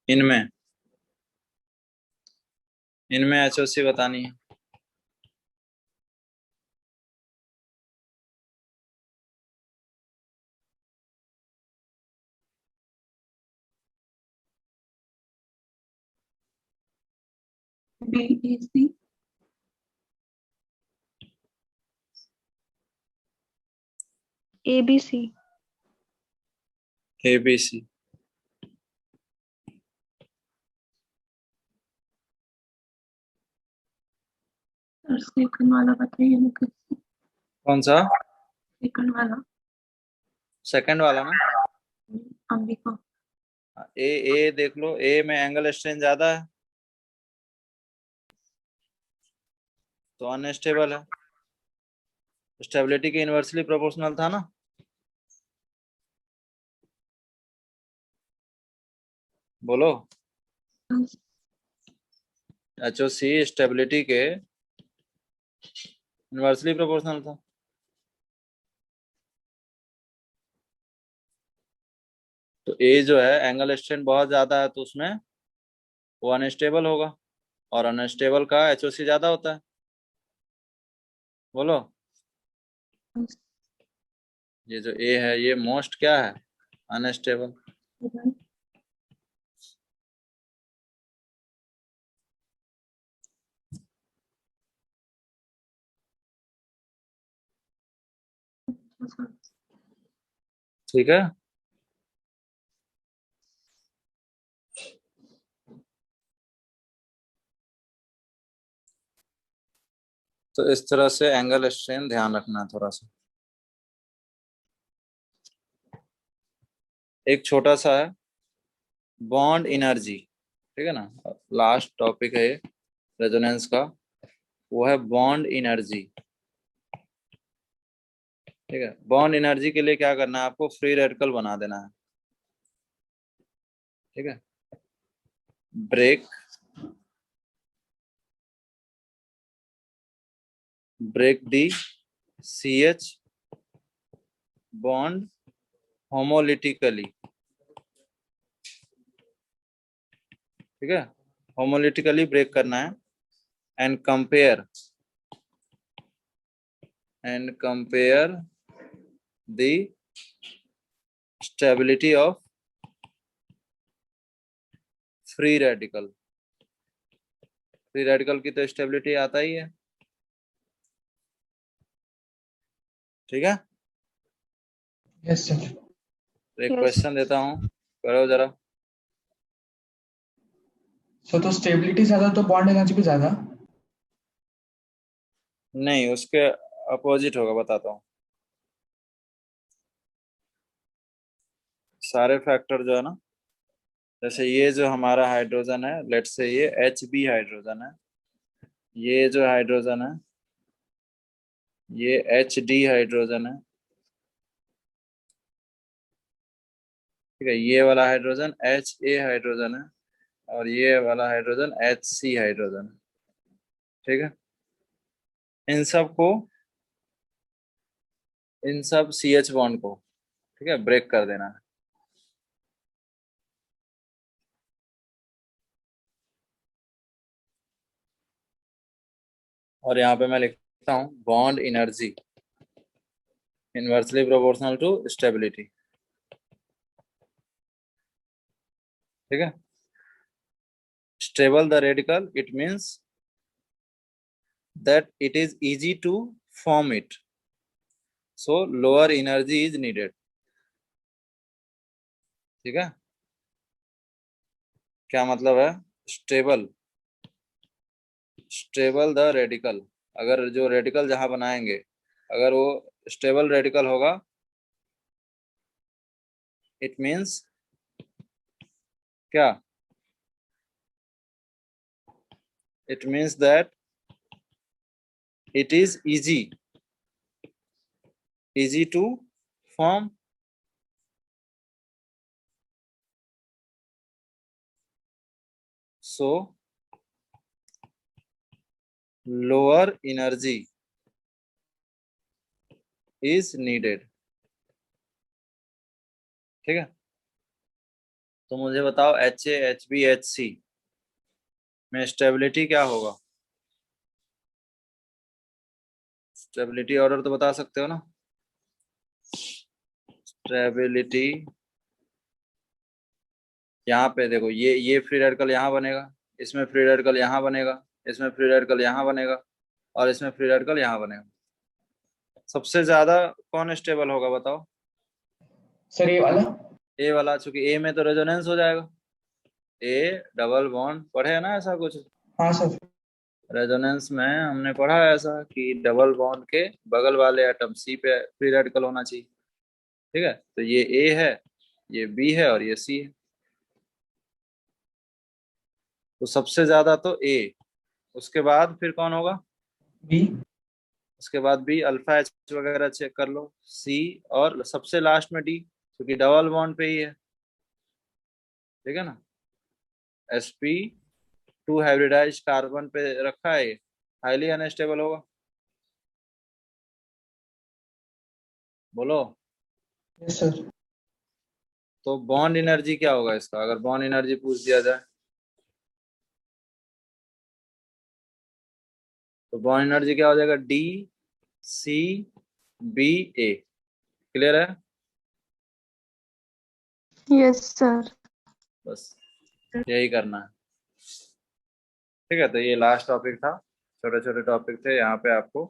इनमें इनमें HOC बतानी है।
BEC ABC
ABC।
और सेकंड वाला बताइए मुझे।
कौन सा?
सेकंड वाला
सेकंड वाला ना।
अंबिका।
ए देख लो, ए में एंगल स्ट्रेंथ ज्यादा है तो अनस्टेबल है। स्टेबिलिटी के इनवर्सली प्रोपोर्शनल था ना। बोलो। HOC स्टेबिलिटी के इनवर्सली प्रोपोर्शनल था। तो ए जो है एंगल स्ट्रेंथ बहुत ज्यादा है तो उसमें वो अनस्टेबल होगा, और अनस्टेबल का HOC ज्यादा होता है। बोलो। ये जो ए है ये मोस्ट क्या है? अनस्टेबल। ठीक है। तो इस तरह से एंगल स्ट्रेन ध्यान रखना है थोड़ा सा। एक छोटा सा है बॉन्ड एनर्जी, ठीक है ना। लास्ट टॉपिक है रेजोनेंस का, वो है बॉन्ड एनर्जी। ठीक है, बॉन्ड एनर्जी के लिए क्या करना है आपको? फ्री रेडिकल बना देना है। ठीक है, break the CH bond homolytically. ठीक है, होमोलिटिकली ब्रेक करना है। And compare the stability of free radical. Free radical की तो स्टेबिलिटी आता ही है। ठीक है,
यस सर।
एक
Yes.
क्वेश्चन देता हूँ, करो जरा।
सो तो स्टेबिलिटी ज्यादा तो बॉन्ड एनर्जी भी ज्यादा।
नहीं, उसके अपोजिट होगा, बताता हूँ। सारे फैक्टर जो है ना, जैसे ये जो हमारा हाइड्रोजन है, लेट्स से ये HB हाइड्रोजन है, ये जो हाइड्रोजन है ये HD हाइड्रोजन है। ठीक है, ये वाला हाइड्रोजन HA हाइड्रोजन है, और ये वाला हाइड्रोजन HC हाइड्रोजन है। ठीक है, इन सब CH बॉन्ड को, ठीक है, ब्रेक कर देना है। और यहाँ पे मैं लिखता हूँ bond energy inversely proportional to stability. ठीक है, stable the radical it means that it is easy to form it, so lower energy is needed। ठीक है, क्या मतलब है? स्टेबल स्टेबल द रेडिकल, अगर जो रेडिकल जहां बनाएंगे अगर वो स्टेबल रेडिकल होगा, इट मीन्स क्या, it means that it is easy to form. So lower energy is needed. ठीक है, तो मुझे बताओ HA HB HC में स्टेबिलिटी क्या होगा? स्टेबिलिटी ऑर्डर तो बता सकते हो ना? स्टेबिलिटी यहाँ पे देखो, ये फ्री रेडिकल यहाँ बनेगा, इसमें फ्री रेडिकल यहाँ बनेगा, इसमें फ्री रेडिकल यहाँ बनेगा और इसमें फ्री रेडिकल यहाँ बनेगा। सबसे ज्यादा कौन स्टेबल होगा बताओ?
सर ये वाला
ए वाला, चूंकि ए में तो रेजोनेंस हो जाएगा। ए डबल बॉन्ड पढ़े है ना ऐसा कुछ?
हाँ सर
रेजोनेंस में हमने पढ़ा है ऐसा कि डबल बॉन्ड के बगल वाले एटम सी पे फ्री रेडिकल होना चाहिए। ठीक है, तो ये ए है, ये बी है और ये सी है। तो सबसे ज्यादा तो ए, उसके बाद फिर कौन होगा?
बी,
उसके बाद बी, अल्फा एच वगैरह चेक कर लो, सी और सबसे लास्ट में डी, क्योंकि डबल बॉन्ड पे ही है। ठीक है ना, sp2 हाइब्रिडाइज्ड कार्बन पे रखा है, ये हाईली अनस्टेबल होगा। बोलो।
Yes sir.
तो बॉन्ड एनर्जी क्या होगा इसका, अगर बॉन्ड एनर्जी पूछ दिया जाए तो बॉन्ड एनर्जी क्या हो जाएगा? डी सी बी ए। क्लियर है?
Yes sir.
बस यही करना है। ठीक है, तो ये लास्ट टॉपिक था, छोटे छोटे टॉपिक थे यहाँ पे आपको।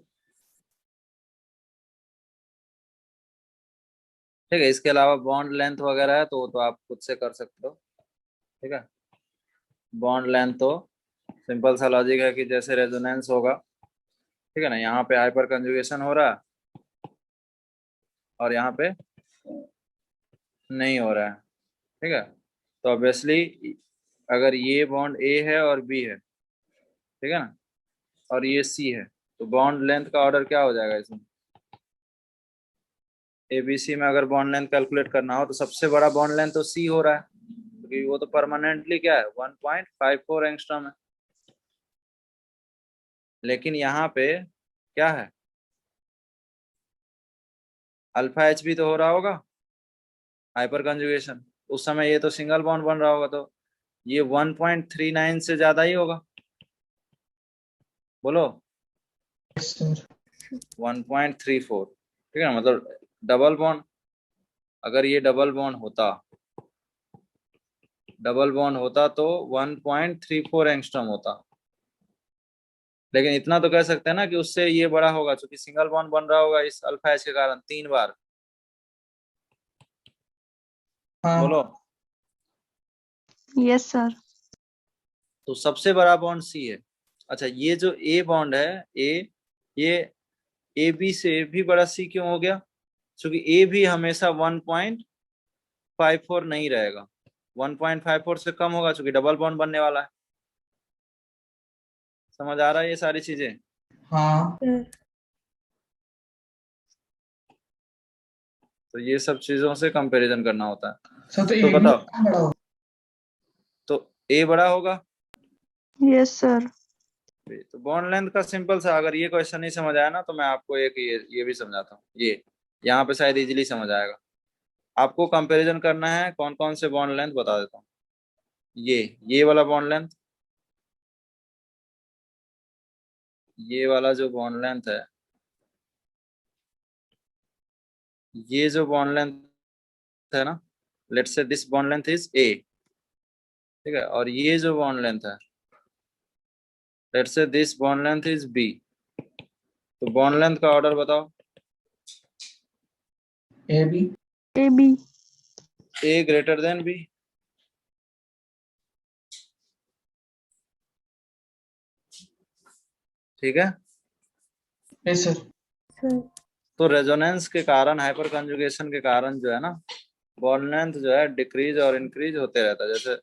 ठीक है, इसके अलावा बॉन्ड लेंथ वगैरह है तो वो तो आप खुद से कर सकते हो। ठीक है, बॉन्ड लेंथ तो सिंपल सा लॉजिक है कि जैसे रेजोनेंस होगा, ठीक है ना, यहाँ पे हाइपर कंजुगेशन हो रहा है और यहाँ पे नहीं हो रहा है। ठीक है, तो ऑब्वियसली अगर ये बॉन्ड ए है और बी है, ठीक है ना, और ये सी है, तो बॉन्ड लेंथ का ऑर्डर क्या हो जाएगा इसमें? एबीसी में अगर बॉन्ड लेंथ कैलकुलेट करना हो तो सबसे बड़ा बॉन्ड लेंथ तो सी हो रहा है, क्योंकि वो तो परमानेंटली क्या है 1.54 एंगस्ट्रॉम है। लेकिन यहाँ पे क्या है, अल्फा एच भी तो हो रहा होगा हाइपर कंजुगेशन, उस समय ये तो सिंगल बॉन्ड बन रहा होगा, तो ये 1.39 से ज्यादा ही होगा। बोलो।
Yes sir.
1.34। ठीक है, मतलब डबल बॉन्ड, अगर ये डबल बॉन्ड होता तो 1.34 एंगस्ट्रॉम होता। लेकिन इतना तो कह सकते हैं ना कि उससे ये बड़ा होगा, क्योंकि सिंगल बॉन्ड बन रहा होगा इस अल्फा एच के कारण 3 बार।
हाँ
बोलो।
Yes sir.
तो सबसे बड़ा बॉन्ड सी है। अच्छा, ये जो ए बॉन्ड है ये ए बी से भी बड़ा सी क्यों हो गया? क्योंकि ए भी हमेशा 1.54 नहीं रहेगा, 1.54 से कम होगा, क्योंकि डबल बॉन्ड बनने वाला है। समझ आ रहा है ये सारी चीजें?
हाँ
तो ये सब चीजों से कंपैरिजन करना होता है।
सर। तो
तो
ये भी
बताओ,
बड़ा होगा।
तो ए बड़ा होगा।
Yes sir.
तो बॉन्ड लेंथ का सिंपल सा, अगर ये क्वेश्चन नहीं समझ आया ना तो मैं आपको एक ये भी समझाता हूँ। ये यहाँ पे शायद इजीली समझ आएगा। आपको कंपैरिजन करना है कौन कौन से बॉन्ड लेंथ, बता देता हूँ। ये वाला बॉन्ड लेंथ, ये वाला जो बॉन्ड लेंथ है, ये जो बॉन्ड लेंथ है ना, let's say this bond length is A. ठीक है, और ये जो बॉन्ड लेंथ है, let's say this bond length is B. तो बॉन्ड लेंथ का ऑर्डर बताओ।
A B.
A B.
A greater than B. ठीक है।
Yes sir.
सर
तो रेजोनेंस के कारण, हाइपर कंजुगेशन के कारण जो है ना, बॉन्ड लेंथ जो है डिक्रीज और इंक्रीज होते रहता है। जैसे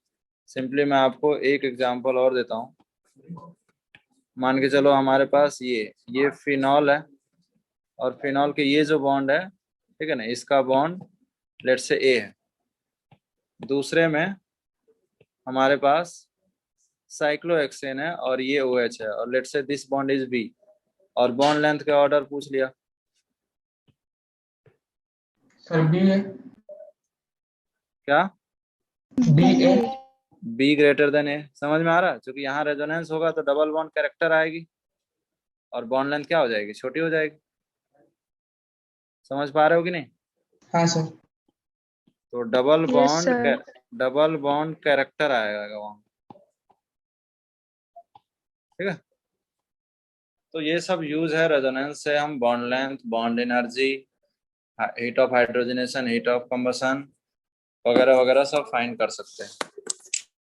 सिंपली मैं आपको एक एग्जांपल और देता हूँ। मान के चलो हमारे पास ये फिनॉल है, और फिनॉल के ये जो बॉन्ड है, ठीक है ना, इसका बॉन्ड लेट से ए है। दूसरे में हमारे पास साइक्लोहेक्सेन है और ये OH है, और let say this bond is B, और बॉन्ड लेंथ का ऑर्डर पूछ लिया।
सर बी है।
क्या?
B A.
B greater than A. समझ में आ रहा है? क्योंकि यहाँ रेजोनेंस होगा तो डबल बॉन्ड कैरेक्टर आएगी, और बॉन्ड लेंथ क्या हो जाएगी? छोटी हो जाएगी। समझ पा रहे हो कि नहीं?
हाँ सर।
तो double
Yes, sir.
Bond character आएगा वहाँ, ठीक है। तो ये सब यूज है रेजोनेंस से, हम bond length, bond energy, heat of hydrogenation, heat of combustion वगैरह वगैरह सब फाइंड कर सकते हैं।